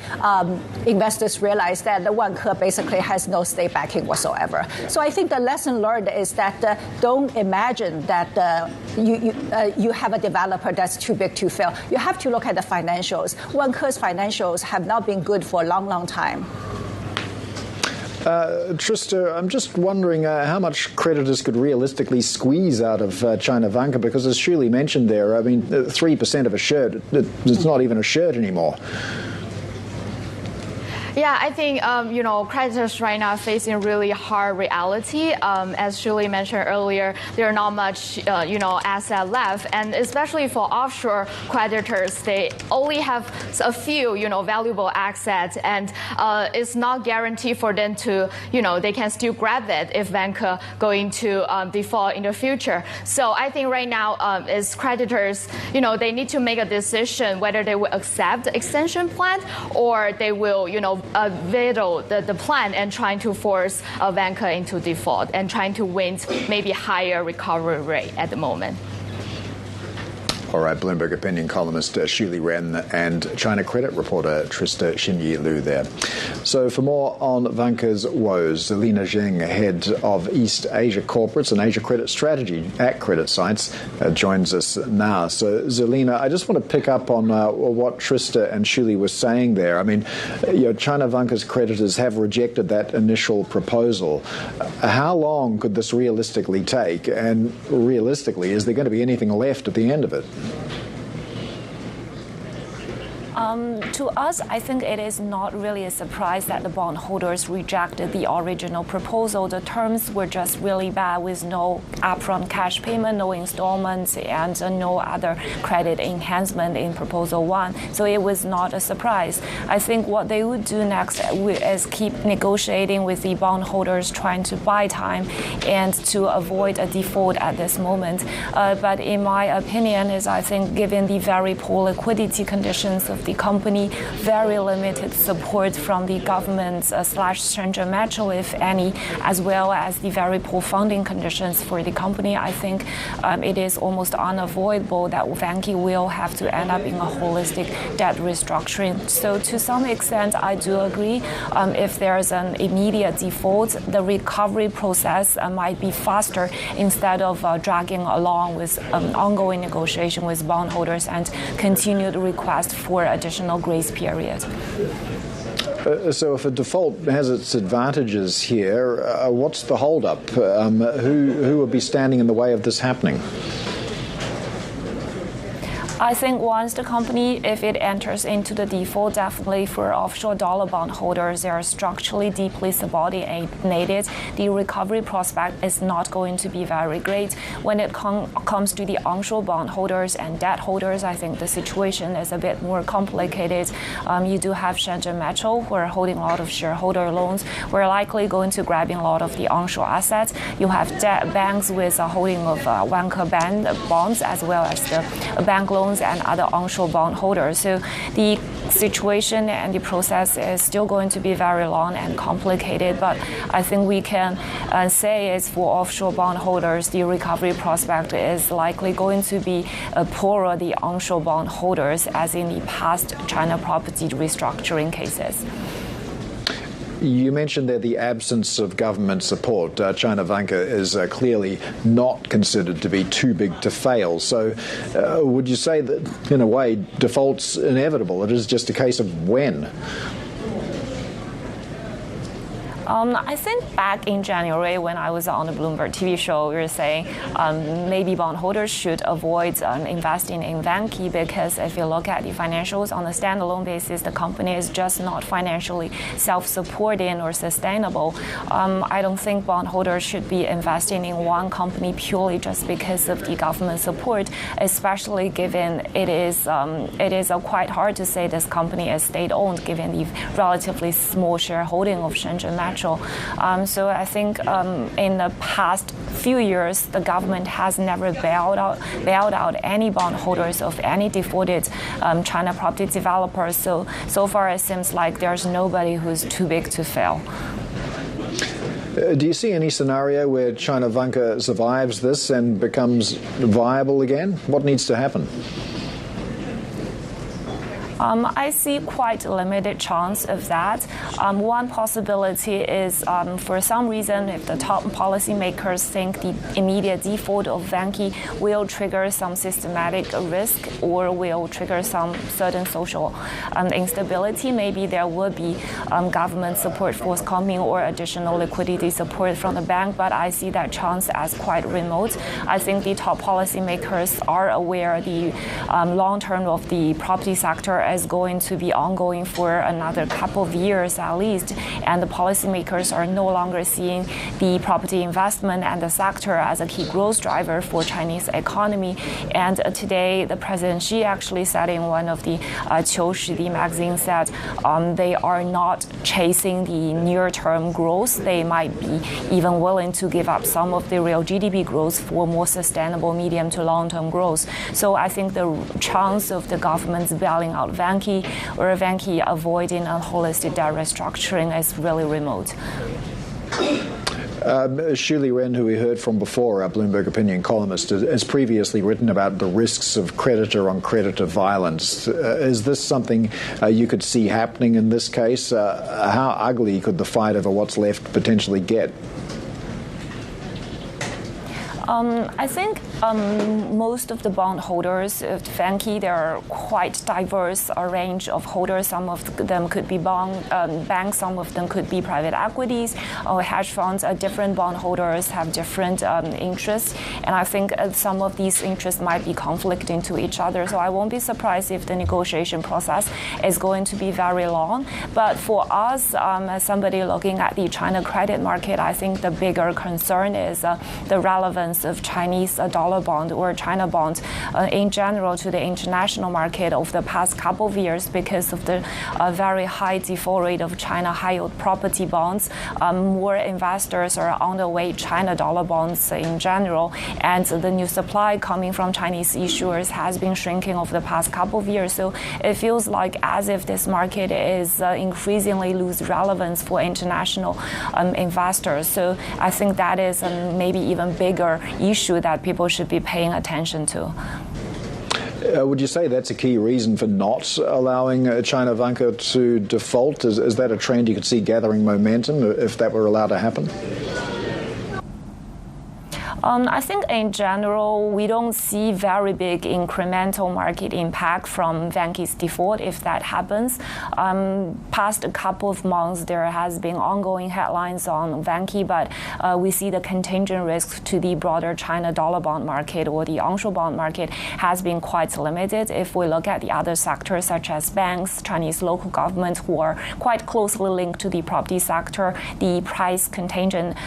investors realized that the Vanke basically has no state backing whatsoever. So I think the lesson learned is that don't imagine that you have a developer that's too big to fail. You have to look at the financials. Vanke's financials have not been good for a long time. Trista, I'm just wondering how much creditors could realistically squeeze out of China Vanke, because as Shuli mentioned there, I mean, 3% of a shirt, it's not even a shirt anymore. Yeah, I think, creditors right now are facing really hard reality. As Shuli mentioned earlier, there are not much, asset left. And especially for offshore creditors, they only have a few, valuable assets. And it's not guaranteed for them to, they can still grab it if Vanke going to default in the future. So I think right now, as creditors, they need to make a decision whether they will accept the extension plan or they will, veto the plan and trying to force Vanke into default and trying to win maybe higher recovery rate at the moment. All right, Bloomberg opinion columnist Shuli Ren and China credit reporter Trista Xinyi Liu there. So for more on Vanke's woes, Zelina Zheng, head of East Asia Corporates and Asia Credit Strategy at Credit Sites, joins us now. So Zelina, I just want to pick up on what Trista and Shuli were saying there. I mean, China Vanke's creditors have rejected that initial proposal. How long could this realistically take? And realistically, is there going to be anything left at the end of it? To us, I think it is not really a surprise that the bondholders rejected the original proposal. The terms were just really bad, with no upfront cash payment, no installments, and no other credit enhancement in Proposal 1. So it was not a surprise. I think what they would do next is keep negotiating with the bondholders, trying to buy time and to avoid a default at this moment. But in my opinion, I think given the very poor liquidity conditions of the company, very limited support from the government / Shenzhen Metro, if any, as well as the very poor funding conditions for the company, I think it is almost unavoidable that Vanke will have to end up in a holistic debt restructuring. So to some extent, I do agree. If there's an immediate default, the recovery process might be faster instead of dragging along with ongoing negotiation with bondholders and continued request for additional grace period. So if a default has its advantages here, what's the hold-up? Who would be standing in the way of this happening? I think once the company, if it enters into the default, definitely for offshore dollar bondholders, they are structurally deeply subordinated. The recovery prospect is not going to be very great. When it comes to the onshore bondholders and debt holders, I think the situation is a bit more complicated. You do have Shenzhen Metro, who are holding a lot of shareholder loans. We're likely going to grabbing a lot of the onshore assets. You have debt banks with a holding of Vanke bonds, as well as the bank loans and other onshore bondholders. So the situation and the process is still going to be very long and complicated, but I think we can say is for offshore bondholders, the recovery prospect is likely going to be poorer the onshore bondholders as in the past China property restructuring cases. You mentioned that the absence of government support. China Vanke is clearly not considered to be too big to fail. So would you say that, in a way, default's inevitable? It is just a case of when? I think back in January when I was on the Bloomberg TV show, we were saying maybe bondholders should avoid investing in Vanke because if you look at the financials on a standalone basis, the company is just not financially self-supporting or sustainable. I don't think bondholders should be investing in one company purely just because of the government support, especially given it is quite hard to say this company is state-owned given the relatively small shareholding of Shenzhen Metro. So I think in the past few years, the government has never bailed out any bondholders of any defaulted China property developers. So far it seems like there's nobody who's too big to fail. Do you see any scenario where China Vanke survives this and becomes viable again? What needs to happen? I see quite a limited chance of that. One possibility is for some reason if the top policymakers think the immediate default of Vanke will trigger some systematic risk or will trigger some certain social instability, maybe there would be government support forthcoming or additional liquidity support from the bank, but I see that chance as quite remote. I think the top policymakers are aware the long term of the property sector is going to be ongoing for another couple of years at least, and the policymakers are no longer seeing the property investment and the sector as a key growth driver for Chinese economy. And today, the President Xi actually said in one of the the magazine said they are not chasing the near-term growth. They might be even willing to give up some of the real GDP growth for more sustainable medium to long-term growth. So I think the chance of the government's bailing out Vanke or Vanke avoiding a holistic debt restructuring is really remote. Shuli Ren, who we heard from before, our Bloomberg opinion columnist, has previously written about the risks of creditor-on-creditor violence. Is this something you could see happening in this case? How ugly could the fight over what's left potentially get? I think most of the bondholders of Vanke, there are quite diverse range of holders. Some of them could be banks, some of them could be private equities or hedge funds. Different bondholders have different interests, and I think some of these interests might be conflicting to each other. So I won't be surprised if the negotiation process is going to be very long. But for us, as somebody looking at the China credit market, I think the bigger concern is the relevance of Chinese dollar bond or China bond in general to the international market over the past couple of years because of the very high default rate of China high-yield property bonds. More investors are underweight China dollar bonds in general, and the new supply coming from Chinese issuers has been shrinking over the past couple of years. So it feels like as if this market is increasingly lose relevance for international investors. So I think that is maybe even bigger issue that people should be paying attention to. Would you say that's a key reason for not allowing China Vanke to default? Is that a trend you could see gathering momentum if that were allowed to happen? I think in general, we don't see very big incremental market impact from Vanke's default if that happens. Past a couple of months, there has been ongoing headlines on Vanke, but we see the contingent risk to the broader China dollar bond market or the onshore bond market has been quite limited. If we look at the other sectors such as banks, Chinese local government who are quite closely linked to the property sector, the price contingent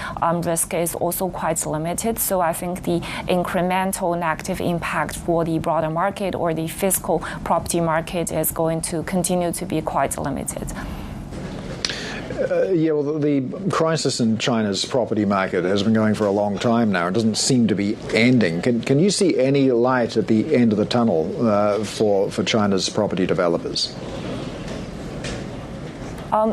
risk is also quite limited. So I think the incremental negative impact for the broader market or the fiscal property market is going to continue to be quite limited. Well, the crisis in China's property market has been going for a long time now. It doesn't seem to be ending. Can you see any light at the end of the tunnel for China's property developers?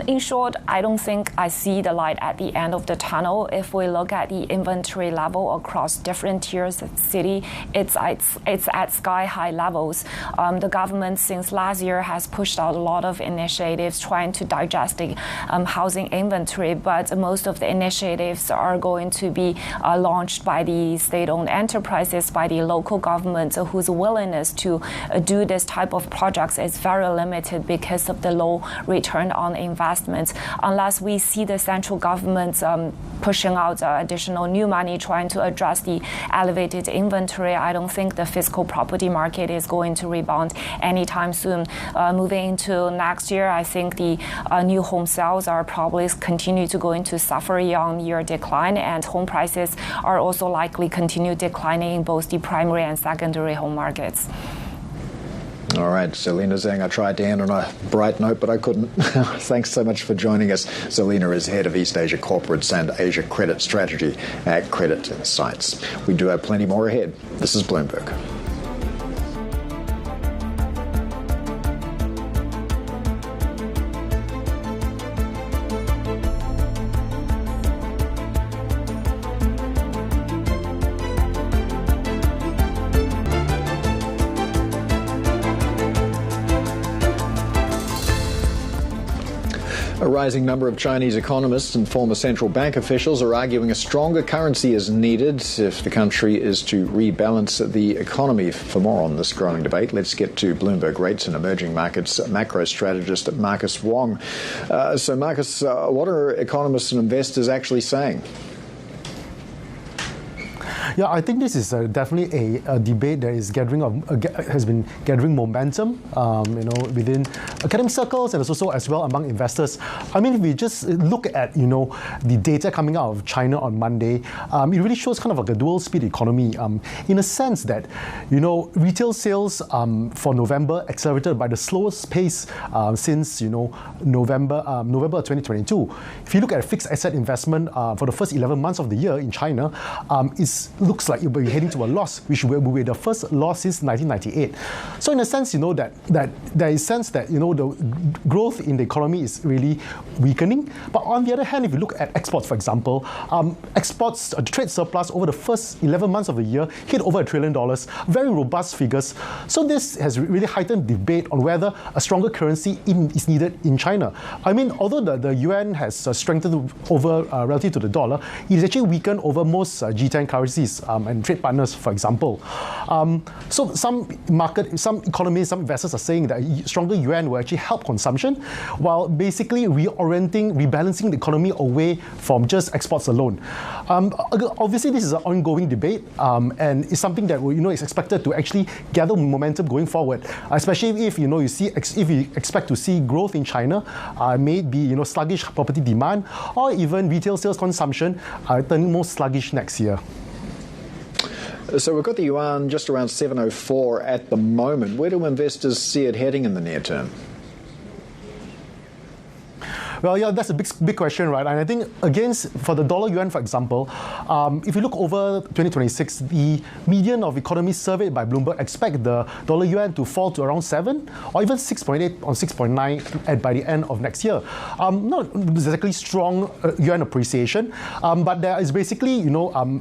In short, I don't think I see the light at the end of the tunnel. If we look at the inventory level across different tiers of the city, it's at sky-high levels. The government since last year has pushed out a lot of initiatives trying to digest the housing inventory, but most of the initiatives are going to be launched by the state-owned enterprises, by the local government, whose willingness to do this type of projects is very limited because of the low return on investments. Unless we see the central government pushing out additional new money trying to address the elevated inventory, I don't think the fiscal property market is going to rebound anytime soon. Moving into next year, I think the new home sales are probably continue to going to suffer year-on-year decline, and home prices are also likely continue declining in both the primary and secondary home markets. All right, Selena Zhang, I tried to end on a bright note, but I couldn't. Thanks so much for joining us. Selena is head of East Asia Corporates and Asia Credit Strategy at Credit Insights. We do have plenty more ahead. This is Bloomberg. A rising number of Chinese economists and former central bank officials are arguing a stronger currency is needed if the country is to rebalance the economy. For more on this growing debate, let's get to Bloomberg Rates and Emerging Markets macro strategist Marcus Wong. So, Marcus, what are economists and investors actually saying? Yeah, I think this is definitely a debate that is has been gathering momentum, within academic circles and also as well among investors. I mean, if we just look at, the data coming out of China on Monday, it really shows kind of like a dual speed economy, in a sense that, retail sales for November accelerated by the slowest pace since, November 2022. If you look at fixed asset investment for the first 11 months of the year in China, it's looks like it will be heading to a loss, which will be the first loss since 1998. So in a sense, that there is sense that, the growth in the economy is really weakening. But on the other hand, if you look at exports, for example, exports, the trade surplus over the first 11 months of the year hit over $1 trillion, very robust figures. So this has really heightened debate on whether a stronger currency is needed in China. I mean, although the yuan has strengthened over relative to the dollar, it is actually weakened over most G10 currencies and trade partners, for example. So some economists, some investors are saying that stronger yuan will actually help consumption, while basically rebalancing the economy away from just exports alone. Obviously, this is an ongoing debate, and it's something that is expected to actually gather momentum going forward, especially if you expect to see growth in China, maybe sluggish property demand, or even retail sales consumption turning more sluggish next year. So we've got the yuan just around 704 at the moment. Where do investors see it heading in the near term? Well, yeah, that's a big question, right? And I think, again, for the dollar yuan, for example, if you look over 2026, the median of economists surveyed by Bloomberg expect the dollar yuan to fall to around 7 or even 6.8 or 6.9 by the end of next year. Not exactly strong yuan appreciation, but there is basically,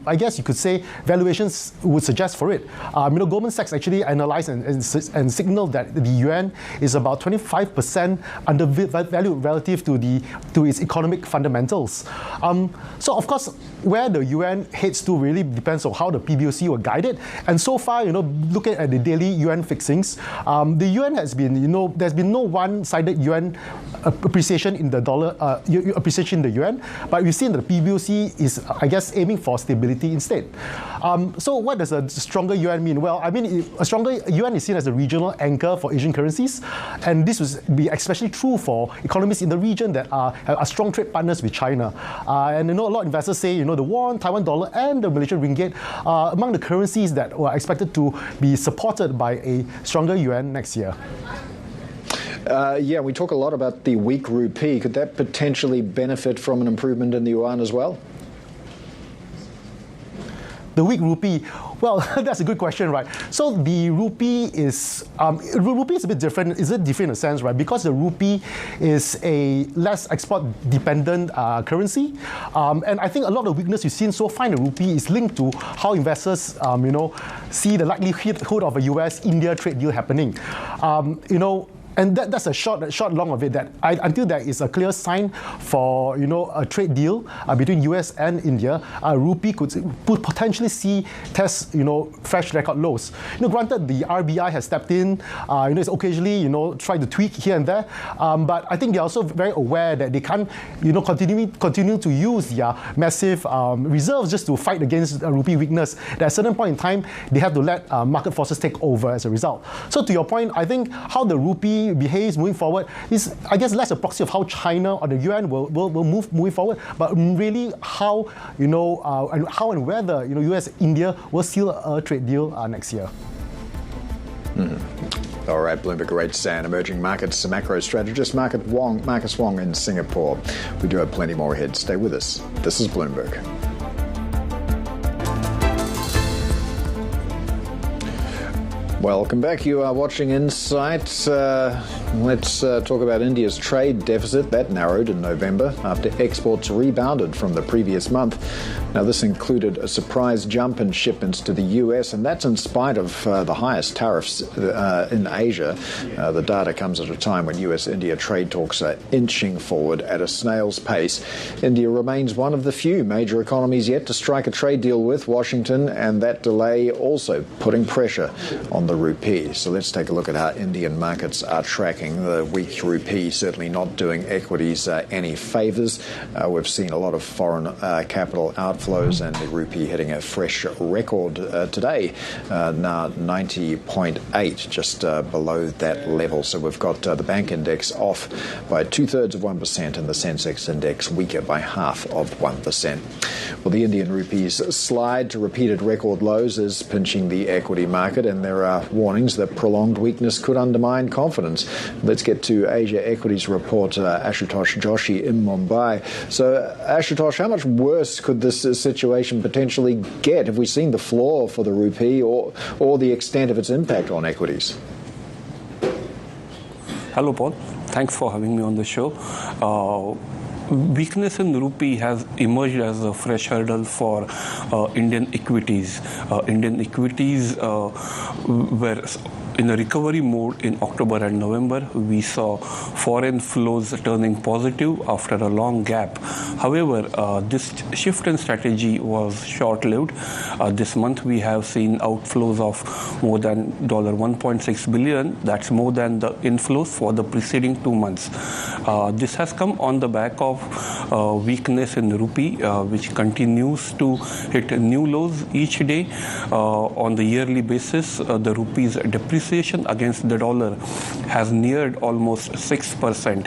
I guess you could say valuations would suggest for it. Goldman Sachs actually analyzed and signaled that the yuan is about 25% undervalued relative to its economic fundamentals. So of course, where the yuan heads to really depends on how the PBOC will guide it. And so far, looking at the daily yuan fixings, the yuan has been, there's been no one-sided yuan appreciation in the dollar, appreciation in the yuan, but we've seen that the PBOC is, I guess, aiming for stability instead. So what does a stronger yuan mean? Well, I mean, a stronger yuan is seen as a regional anchor for Asian currencies, and this would be especially true for economies in the region that are strong trade partners with China. And a lot of investors say, the won, Taiwan dollar, and the Malaysian ringgit are among the currencies that are expected to be supported by a stronger yuan next year. We talk a lot about the weak rupee. Could that potentially benefit from an improvement in the yuan as well? The weak rupee, well, that's a good question, right? So the rupee is a bit different. Is it different in a sense, right? Because the rupee is a less export-dependent currency, and I think a lot of weakness you've seen so far in the rupee is linked to how investors, see the likelihood of a US-India trade deal happening. And that's a short long of it, that until there is a clear sign for a trade deal between US and India, rupee could potentially test fresh record lows. Granted, the RBI has stepped in, it's occasionally try to tweak here and there, but I think they're also very aware that they can't continue to use their massive reserves just to fight against rupee weakness. That at a certain point in time, they have to let market forces take over as a result. So to your point, I think how the rupee behaves moving forward is, I guess, less a proxy of how China or the yuan will move moving forward, but really how and whether US India will seal a trade deal next year. All right, Bloomberg rates and emerging markets macro strategist Marcus Wong in Singapore. We do have plenty more ahead. Stay with us. This is Bloomberg. Welcome back. You are watching Insight. Let's talk about India's trade deficit. That narrowed in November after exports rebounded from the previous month. Now, this included a surprise jump in shipments to the US, and that's in spite of the highest tariffs in Asia. The data comes at a time when US-India trade talks are inching forward at a snail's pace. India remains one of the few major economies yet to strike a trade deal with Washington, and that delay also putting pressure on the rupee. So let's take a look at how Indian markets are tracking. The weak rupee certainly not doing equities any favours. We've seen a lot of foreign capital outflows, and the rupee hitting a fresh record today, now 90.8, just below that level. So we've got the bank index off by 2/3 and the Sensex index weaker by 0.5%. Well, the Indian rupee's slide to repeated record lows is pinching the equity market, and there are warnings that prolonged weakness could undermine confidence. Let's get to Asia Equities reporter Ashutosh Joshi in Mumbai. So, Ashutosh, how much worse could this situation potentially get? Have we seen the floor for the rupee or the extent of its impact on equities? Hello, Paul. Thanks for having me on the show. Weakness in rupee has emerged as a fresh hurdle for Indian equities. Indian equities were in a recovery mode in October and November. We saw foreign flows turning positive after a long gap. However, this shift in strategy was short-lived. This month we have seen outflows of more than $1.6 billion. That's more than the inflows for the preceding 2 months. This has come on the back of weakness in rupee, which continues to hit new lows each day. On the yearly basis, the rupee's depreciation against the dollar has neared almost 6%.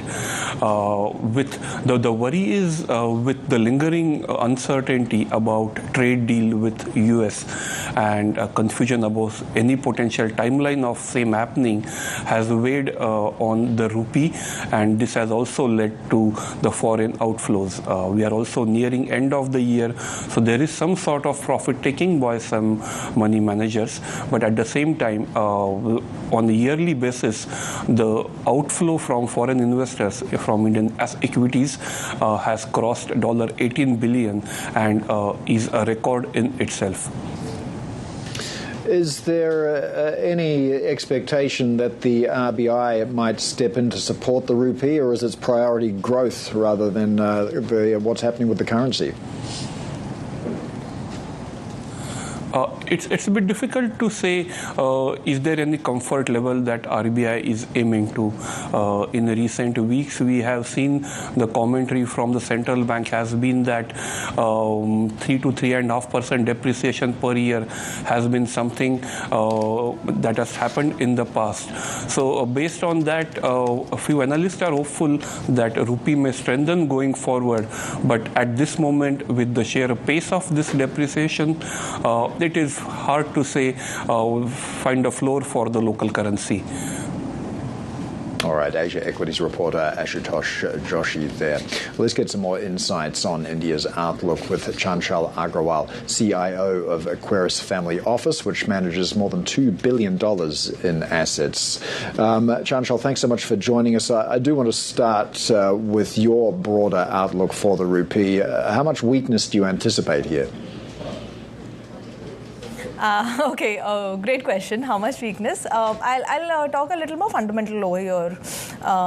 With the worry is with the lingering uncertainty about trade deal with US and confusion about any potential timeline of same happening has weighed on the rupee, and this has also led to the foreign outflows. We are also nearing end of the year, so there is some sort of profit taking by some money managers, but at the same time on a yearly basis the outflow from foreign investors from Indian equities has crossed $18 billion and is a record in itself. Is there any expectation that the RBI might step in to support the rupee, or is its priority growth rather than what's happening with the currency? It's a bit difficult to say is there any comfort level that RBI is aiming to. In recent weeks, we have seen the commentary from the central bank has been that 3 to 3.5% depreciation per year has been something that has happened in the past. So based on that, a few analysts are hopeful that rupee may strengthen going forward. But at this moment, with the sheer pace of this depreciation, it is hard to say find a floor for the local currency. All right, Asia Equities reporter Ashutosh Joshi there. Well, let's get some more insights on India's outlook with Chanchal Agarwal, CIO of Equirus Family Office, which manages more than $2 billion in assets. Chanchal, thanks so much for joining us. I do want to start with your broader outlook for the rupee. How much weakness do you anticipate here? Great question. How much weakness? I'll talk a little more fundamental over here,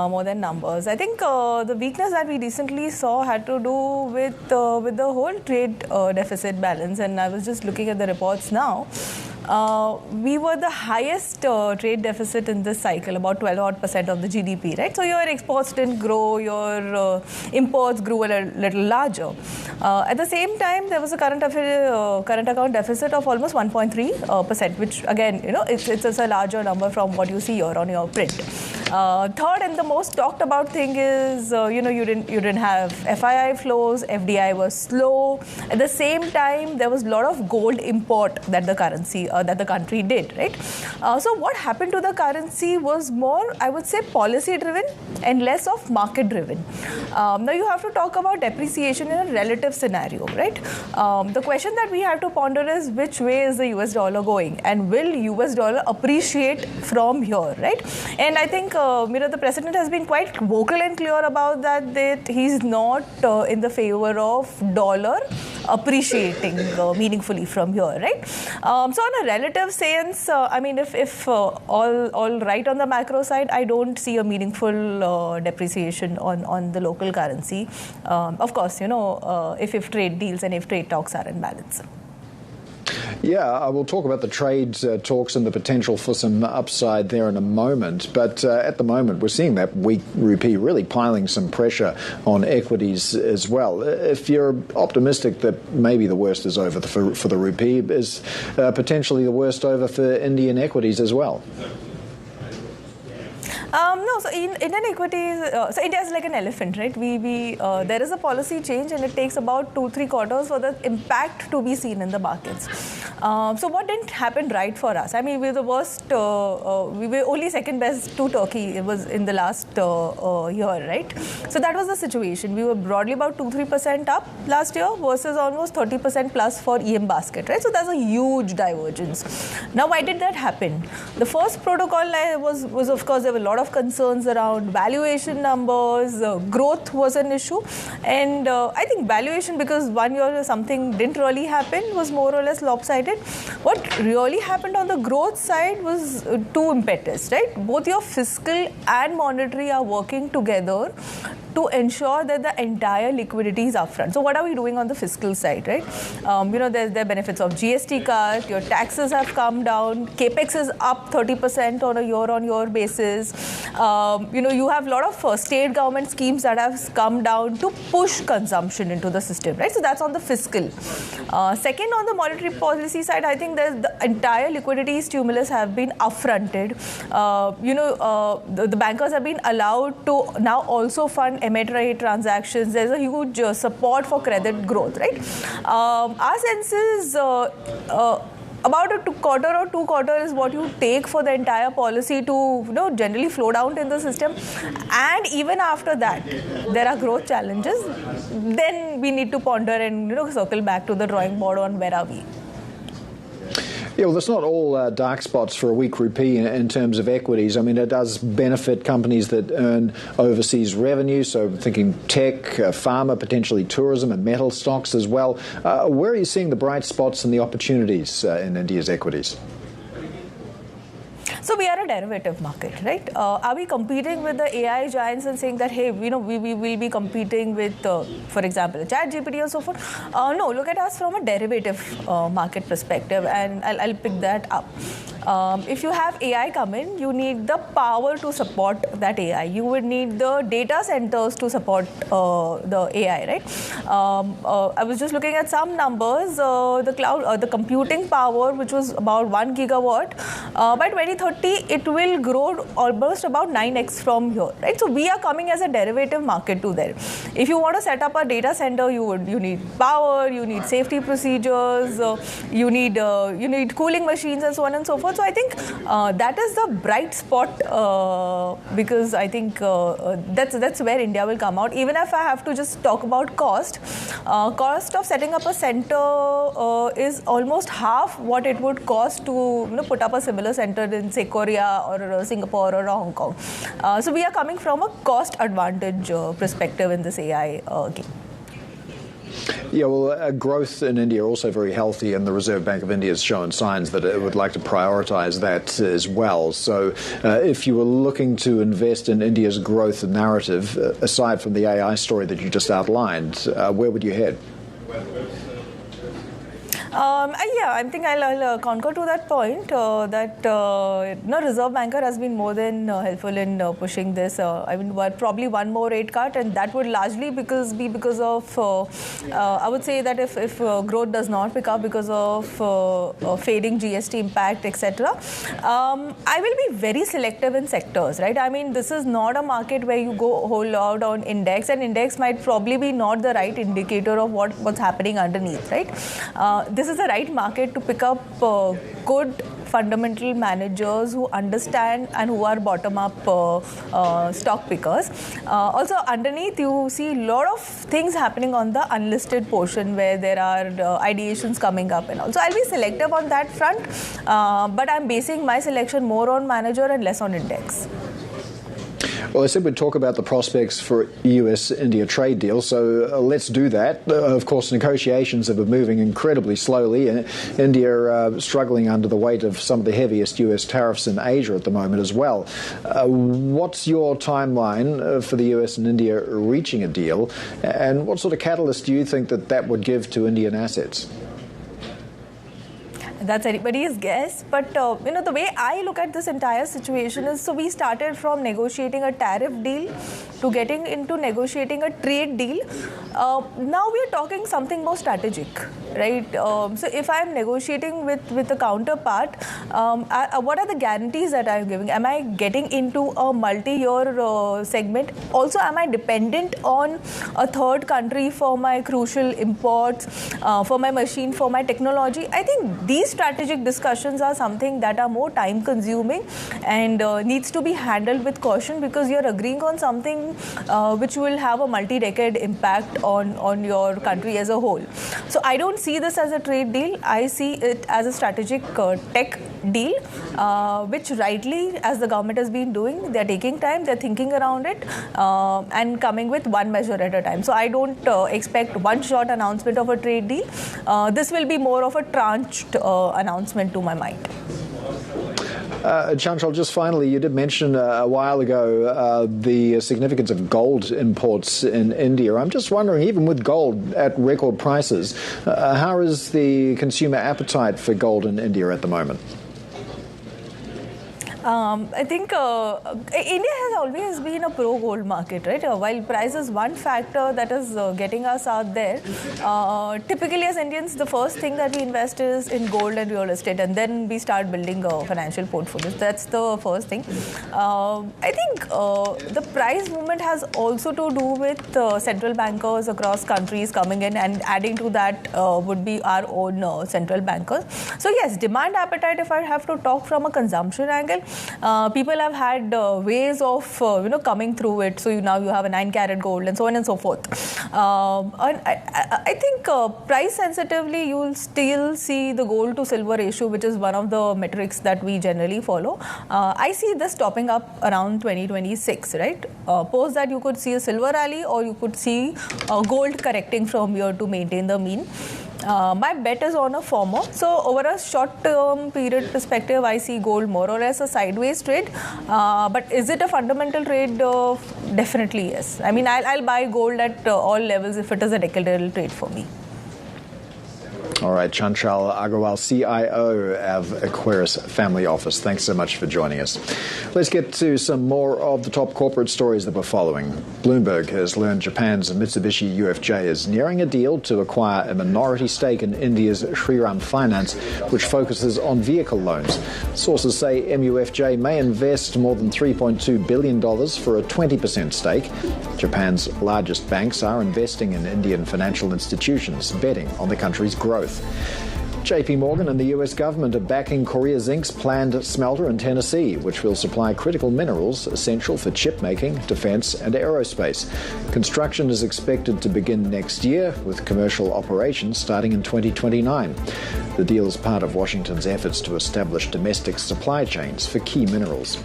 more than numbers. I think the weakness that we recently saw had to do with the whole trade deficit balance, and I was just looking at the reports now. We were the highest trade deficit in this cycle, about 12% of the GDP, right? So your exports didn't grow, your imports grew a little larger. At the same time, there was a current account deficit of almost 1.3%, which again, it's a larger number from what you see here on your print. Third and the most talked about thing is, you didn't have FII flows, FDI was slow. At the same time, there was a lot of gold import that the country did, right? So what happened to the currency was more, I would say, policy-driven and less of market-driven. Now you have to talk about depreciation in a relative scenario, right? The question that we have to ponder is which way is the US dollar going, and will US dollar appreciate from here, right? And I think the president has been quite vocal and clear about that he's not in the favor of dollar appreciating meaningfully from here, right? So on a relative sense, if all right on the macro side, I don't see a meaningful depreciation on the local currency. Of course, if trade deals and if trade talks are in balance. Yeah, I will talk about the trade talks and the potential for some upside there in a moment. But at the moment, we're seeing that weak rupee really piling some pressure on equities as well. If you're optimistic that maybe the worst is over for the rupee, is potentially the worst over for Indian equities as well? No, so in Indian equities, so India is like an elephant, right? There is a policy change and it takes about 2-3 quarters for the impact to be seen in the markets. So what didn't happen right for us? I mean, we were the worst, we were only second best to Turkey. It was in the last year, right? So that was the situation. We were broadly about 2-3% up last year versus almost 30% plus for EM basket, right? So that's a huge divergence. Now, why did that happen? The first protocol was of course, there were a lot of concerns around valuation numbers, growth was an issue. And I think valuation, because 1 year something didn't really happen, was more or less lopsided. What really happened on the growth side was two impetus, right? Both your fiscal and monetary are working together to ensure that the entire liquidity is upfront. So what are we doing on the fiscal side, right? There are benefits of GST cut, your taxes have come down, capex is up 30% on a year-on-year basis. You have a lot of state government schemes that have come down to push consumption into the system, right? So that's on the fiscal. Second, on the monetary policy side, I think the entire liquidity stimulus have been upfronted. The bankers have been allowed to now also fund M8 transactions. There's a huge support for credit growth, right? Our sense is about a quarter or 2 quarters is what you take for the entire policy to generally flow down in the system. And even after that, there are growth challenges. Then we need to ponder and circle back to the drawing board on where are we. Yeah, well, that's not all dark spots for a weak rupee in terms of equities. I mean, it does benefit companies that earn overseas revenue, so thinking tech, pharma, potentially tourism and metal stocks as well. Where are you seeing the bright spots and the opportunities in India's equities? So we are a derivative market, right? Are we competing with the AI giants and saying that, hey, we will be competing with, for example, ChatGPT or so forth? No, look at us from a derivative market perspective, and I'll pick that up. If you have AI come in, you need the power to support that AI. You would need the data centers to support the AI, right? I was just looking at some numbers. The cloud, the computing power, which was about 1 gigawatt, by 2030, it will grow almost about 9x from here, right? So we are coming as a derivative market to there. If you want to set up a data center, you need power, you need safety procedures, you need cooling machines and so on and so forth. So I think that is the bright spot because I think that's where India will come out. Even if I have to just talk about cost of setting up a center is almost half what it would cost to put up a similar center in, say, Korea or Singapore or Hong Kong. So we are coming from a cost advantage perspective in this AI game. Yeah, well, growth in India also very healthy, and the Reserve Bank of India has shown signs that it would like to prioritise that as well. So if you were looking to invest in India's growth narrative, aside from the AI story that you just outlined, where would you head? I think I'll concur to that point that Reserve Banker has been more than helpful in pushing this. Probably one more rate cut, and that would largely be because of I would say that if growth does not pick up because of fading GST impact, etc. I will be very selective in sectors, right? I mean, this is not a market where you go whole out on index, and index might probably be not the right indicator of what's happening underneath, right? This is the right market to pick up good fundamental managers who understand and who are bottom-up stock pickers. Also, underneath, you see a lot of things happening on the unlisted portion where there are ideations coming up and all. So I'll be selective on that front, but I'm basing my selection more on manager and less on index. Well, I said we'd talk about the prospects for US-India trade deal, so let's do that. Of course, negotiations have been moving incredibly slowly. India struggling under the weight of some of the heaviest US tariffs in Asia at the moment as well. What's your timeline for the US and India reaching a deal, and what sort of catalyst do you think that would give to Indian assets? That's anybody's guess, but the way I look at this entire situation is, so we started from negotiating a tariff deal to getting into negotiating a trade deal. Now we're talking something more strategic, right? So if I'm negotiating with a counterpart, what are the guarantees that I'm giving? Am I getting into a multi-year segment? Also, am I dependent on a third country for my crucial imports, for my machine, for my technology? I think these strategic discussions are something that are more time-consuming and needs to be handled with caution, because you're agreeing on something which will have a multi-decade impact on your country as a whole. So I don't see this as a trade deal. I see it as a strategic tech deal, which rightly, as the government has been doing, they're taking time, they're thinking around it, and coming with one measure at a time. So I don't expect one-shot announcement of a trade deal. This will be more of a tranched announcement to my mind. Chanchal, just finally, you did mention a while ago the significance of gold imports in India. I'm just wondering, even with gold at record prices, how is the consumer appetite for gold in India at the moment? I think India has always been a pro-gold market, right? While price is one factor that is getting us out there, typically as Indians, the first thing that we invest is in gold and real estate, and then we start building financial portfolios. That's the first thing. I think the price movement has also to do with central bankers across countries coming in, and adding to that would be our own central bankers. So yes, demand appetite, if I have to talk from a consumption angle, people have had ways of coming through it. So now you have a 9-carat gold and so on and so forth. I think price sensitively, you will still see the gold to silver ratio, which is one of the metrics that we generally follow. I see this topping up around 2026, right? Post that, you could see a silver rally, or you could see gold correcting from here to maintain the mean. My bet is on a former. So over a short-term period perspective, I see gold more or less a sideways trade. But is it a fundamental trade? Definitely yes. I mean, I'll buy gold at all levels if it is a decadal trade for me. All right, Chanchal Agarwal, CIO of Equirus Family Office. Thanks so much for joining us. Let's get to some more of the top corporate stories that we're following. Bloomberg has learned Japan's Mitsubishi UFJ is nearing a deal to acquire a minority stake in India's Shriram Finance, which focuses on vehicle loans. Sources say MUFG may invest more than $3.2 billion for a 20% stake. Japan's largest banks are investing in Indian financial institutions, betting on the country's growth. JP Morgan and the US government are backing Korea Zinc's planned smelter in Tennessee, which will supply critical minerals essential for chip making, defense, and aerospace. Construction is expected to begin next year, with commercial operations starting in 2029. The deal is part of Washington's efforts to establish domestic supply chains for key minerals.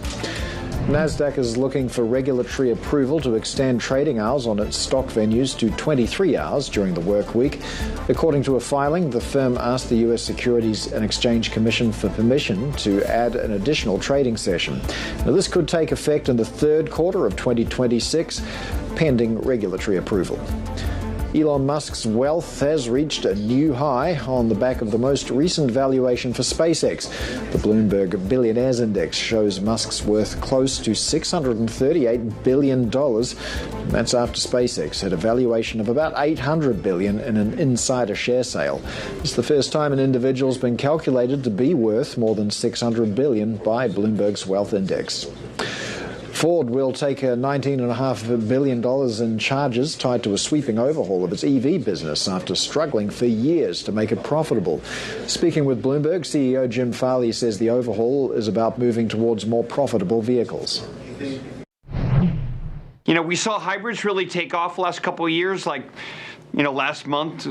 Nasdaq is looking for regulatory approval to extend trading hours on its stock venues to 23 hours during the work week. According to a filing, the firm asked the US Securities and Exchange Commission for permission to add an additional trading session. Now, this could take effect in the third quarter of 2026, pending regulatory approval. Elon Musk's wealth has reached a new high on the back of the most recent valuation for SpaceX. The Bloomberg Billionaires Index shows Musk's worth close to $638 billion. That's after SpaceX had a valuation of about $800 billion in an insider share sale. It's the first time an individual's been calculated to be worth more than $600 billion by Bloomberg's Wealth Index. Ford will take $19.5 billion in charges tied to a sweeping overhaul of its EV business after struggling for years to make it profitable. Speaking with Bloomberg, CEO Jim Farley says the overhaul is about moving towards more profitable vehicles. You know, we saw hybrids really take off the last couple of years, like, last month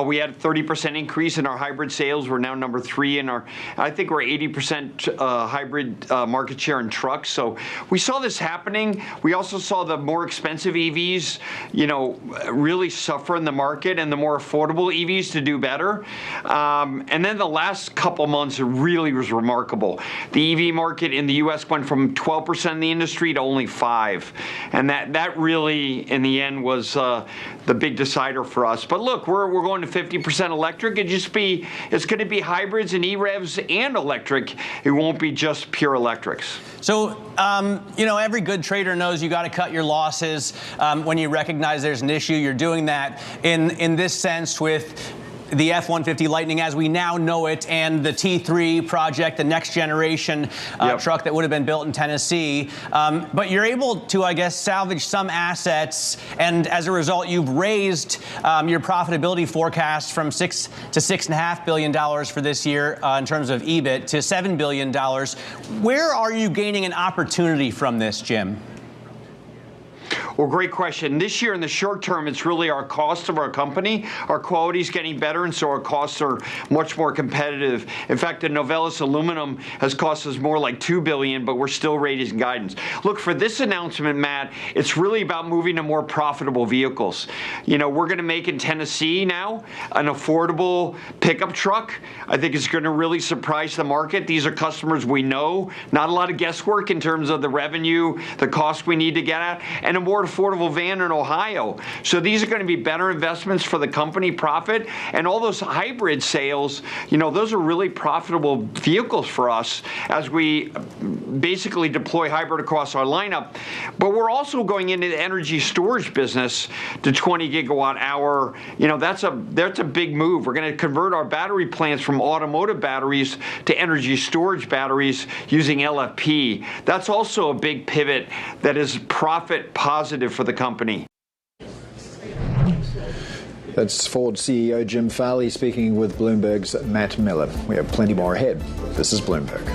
we had a 30% increase in our hybrid sales. We're now number 3 in I think we're 80% hybrid market share in trucks. So we saw this happening. We also saw the more expensive EVs, really suffer in the market, and the more affordable EVs to do better. And then the last couple months really was remarkable. The EV market in the US went from 12% in the industry to only 5%. And that really, in the end, was the big decider for us. But look, we're going down to 50% electric. It's going to be hybrids and e-revs and electric. It won't be just pure electrics. So, every good trader knows you got to cut your losses when you recognize there's an issue. You're doing that in this sense with the F-150 Lightning as we now know it, and the T3 project, the next generation truck that would have been built in Tennessee. But you're able to, I guess, salvage some assets, and as a result, you've raised your profitability forecast from $6 to $6.5 billion for this year in terms of EBIT to $7 billion. Where are you gaining an opportunity from this, Jim? Well, great question. This year, in the short term, it's really our cost of our company. Our quality is getting better, and so our costs are much more competitive. In fact, the Novelis aluminum has cost us more like $2 billion, but we're still raising guidance. Look, for this announcement, Matt, it's really about moving to more profitable vehicles. We're going to make in Tennessee now an affordable pickup truck. I think it's going to really surprise the market. These are customers we know. Not a lot of guesswork in terms of the revenue, the cost we need to get at, and a more affordable van in Ohio. So these are going to be better investments for the company profit. And all those hybrid sales, those are really profitable vehicles for us as we basically deploy hybrid across our lineup. But we're also going into the energy storage business to 20 gigawatt hour. That's a big move. We're going to convert our battery plants from automotive batteries to energy storage batteries using LFP. That's also a big pivot that is profit positive for the company. That's Ford CEO Jim Farley speaking with Bloomberg's Matt Miller. We have plenty more ahead. This is Bloomberg.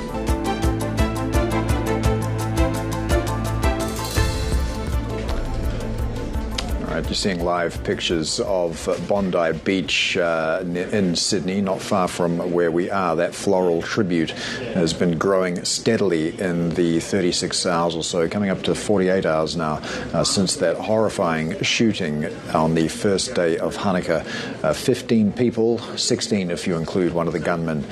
You're seeing live pictures of Bondi Beach in Sydney, not far from where we are. That floral tribute has been growing steadily in the 36 hours or so, coming up to 48 hours now since that horrifying shooting on the first day of Hanukkah. 15 people, 16 if you include one of the gunmen,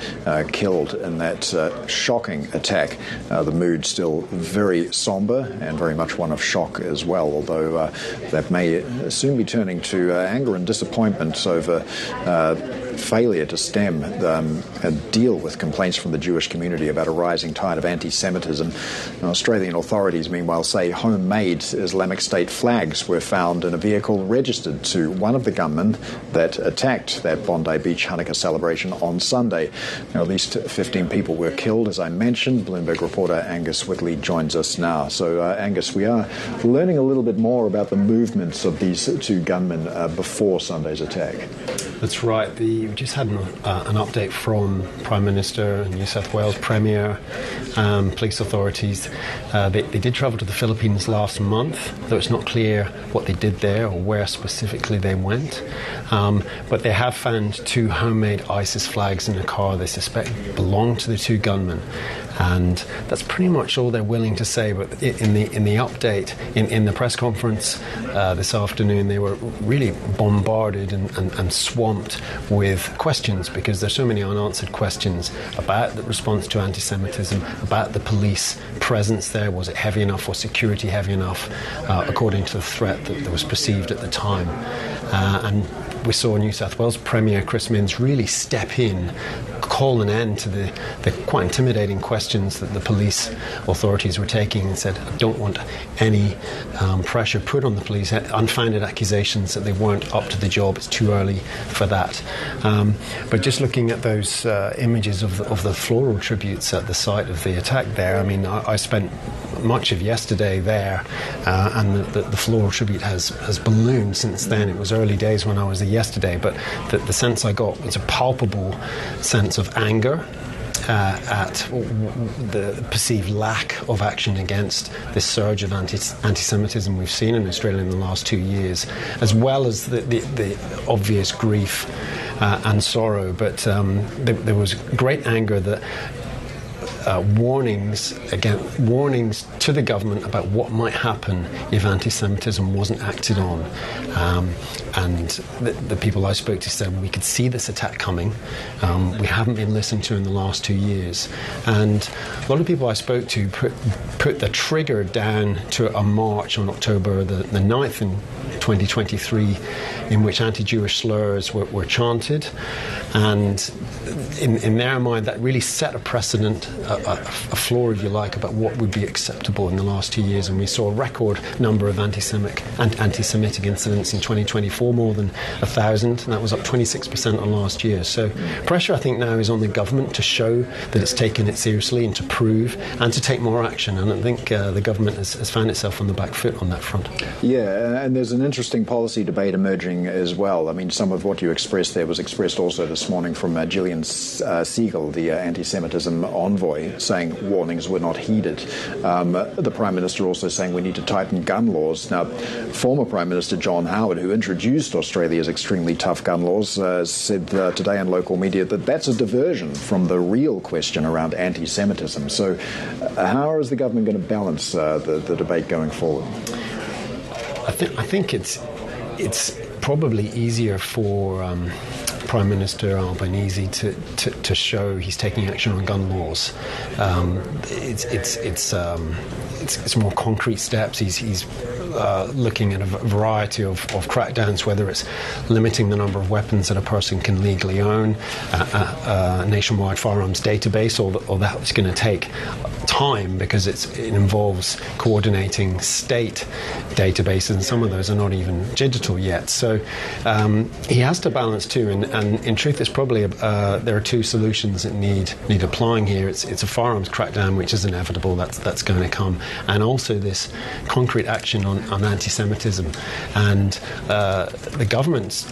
killed in that shocking attack. The mood still very somber and very much one of shock as well, although that may soon be turning to anger and disappointment over failure to stem a deal with complaints from the Jewish community about a rising tide of anti-Semitism. Australian authorities, meanwhile, say homemade Islamic State flags were found in a vehicle registered to one of the gunmen that attacked that Bondi Beach Hanukkah celebration on Sunday. At least 15 people were killed, as I mentioned. Bloomberg reporter Angus Whitley joins us now. So, Angus, we are learning a little bit more about the movements of these two gunmen before Sunday's attack. That's right. We've just had an update from Prime Minister and New South Wales Premier, police authorities. They did travel to the Philippines last month, though it's not clear what they did there or where specifically they went. But they have found two homemade ISIS flags in a car they suspect belong to the two gunmen. And that's pretty much all they're willing to say. But in the update, in the press conference this afternoon, they were really bombarded and swamped with questions, because there's so many unanswered questions about the response to anti-Semitism, about the police presence there. Was it heavy enough? Was security heavy enough according to the threat that was perceived at the time? And we saw New South Wales Premier Chris Minns really step in, call an end to the quite intimidating questions that the police authorities were taking, and said, I don't want any pressure put on the police, unfounded accusations that they weren't up to the job. It's too early for that. But just looking at those images of the floral tributes at the site of the attack there, I mean, I spent much of yesterday there, and the floral tribute has ballooned since then. It was early days when I was there yesterday, but the sense I got was a palpable sense of anger at the perceived lack of action against this surge of anti-Semitism we've seen in Australia in the last 2 years, as well as the obvious grief and sorrow. But there was great anger that warnings to the government about what might happen if anti-Semitism wasn't acted on. And the people I spoke to said we could see this attack coming. We haven't been listened to in the last 2 years. And a lot of people I spoke to put the trigger down to a march on October the 9th in 2023 in which anti-Jewish slurs were chanted. And in their mind, that really set a precedent, a floor, if you like, about what would be acceptable in the last 2 years. And we saw a record number of anti-Semitic incidents in 2024, more than 1,000, and that was up 26% on last year. So pressure, I think, now is on the government to show that it's taken it seriously and to prove and to take more action. And I think the government has found itself on the back foot on that front. Yeah, and there's an interesting policy debate emerging as well. I mean, some of what you expressed there was expressed also this morning from Gillian Siegel, the anti-Semitism envoy, saying warnings were not heeded. The Prime Minister also saying we need to tighten gun laws. Now, former Prime Minister John Howard, who introduced Australia's extremely tough gun laws, said today in local media that that's a diversion from the real question around anti-Semitism. So how is the government going to balance the debate going forward? I think it's probably easier for Prime Minister Albanese to show he's taking action on gun laws. It's more concrete steps. He's looking at a variety of crackdowns, whether it's limiting the number of weapons that a person can legally own, a nationwide firearms database, or that's going to take time because it involves coordinating state databases, and some of those are not even digital yet. So he has to balance too, and in truth, it's probably there are two solutions that need applying here. It's a firearms crackdown, which is inevitable. That's going to come, and also this concrete action on anti-Semitism. And the government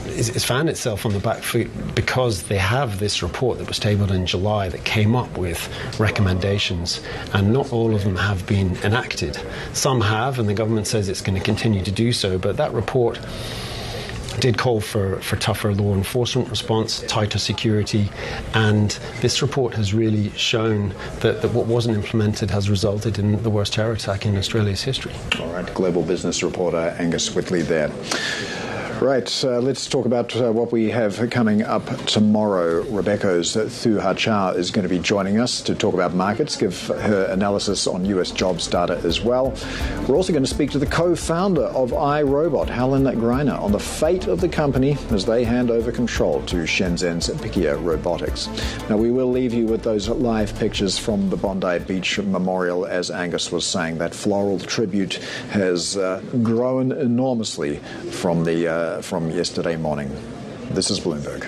has found itself on the back foot because they have this report that was tabled in July that came up with recommendations, and not all of them have been enacted. Some have, and the government says it's going to continue to do so, but that report did call for tougher law enforcement response, tighter security, and this report has really shown that what wasn't implemented has resulted in the worst terror attack in Australia's history. All right, global business reporter Angus Whitley there. Right, let's talk about what we have coming up tomorrow. Rebecca's Thu Ha Chow is going to be joining us to talk about markets, give her analysis on US jobs data as well. We're also going to speak to the co-founder of iRobot, Helen Greiner, on the fate of the company as they hand over control to Shenzhen's Pikia Robotics. Now, we will leave you with those live pictures from the Bondi Beach Memorial. As Angus was saying, that floral tribute has grown enormously from yesterday morning. This is Bloomberg.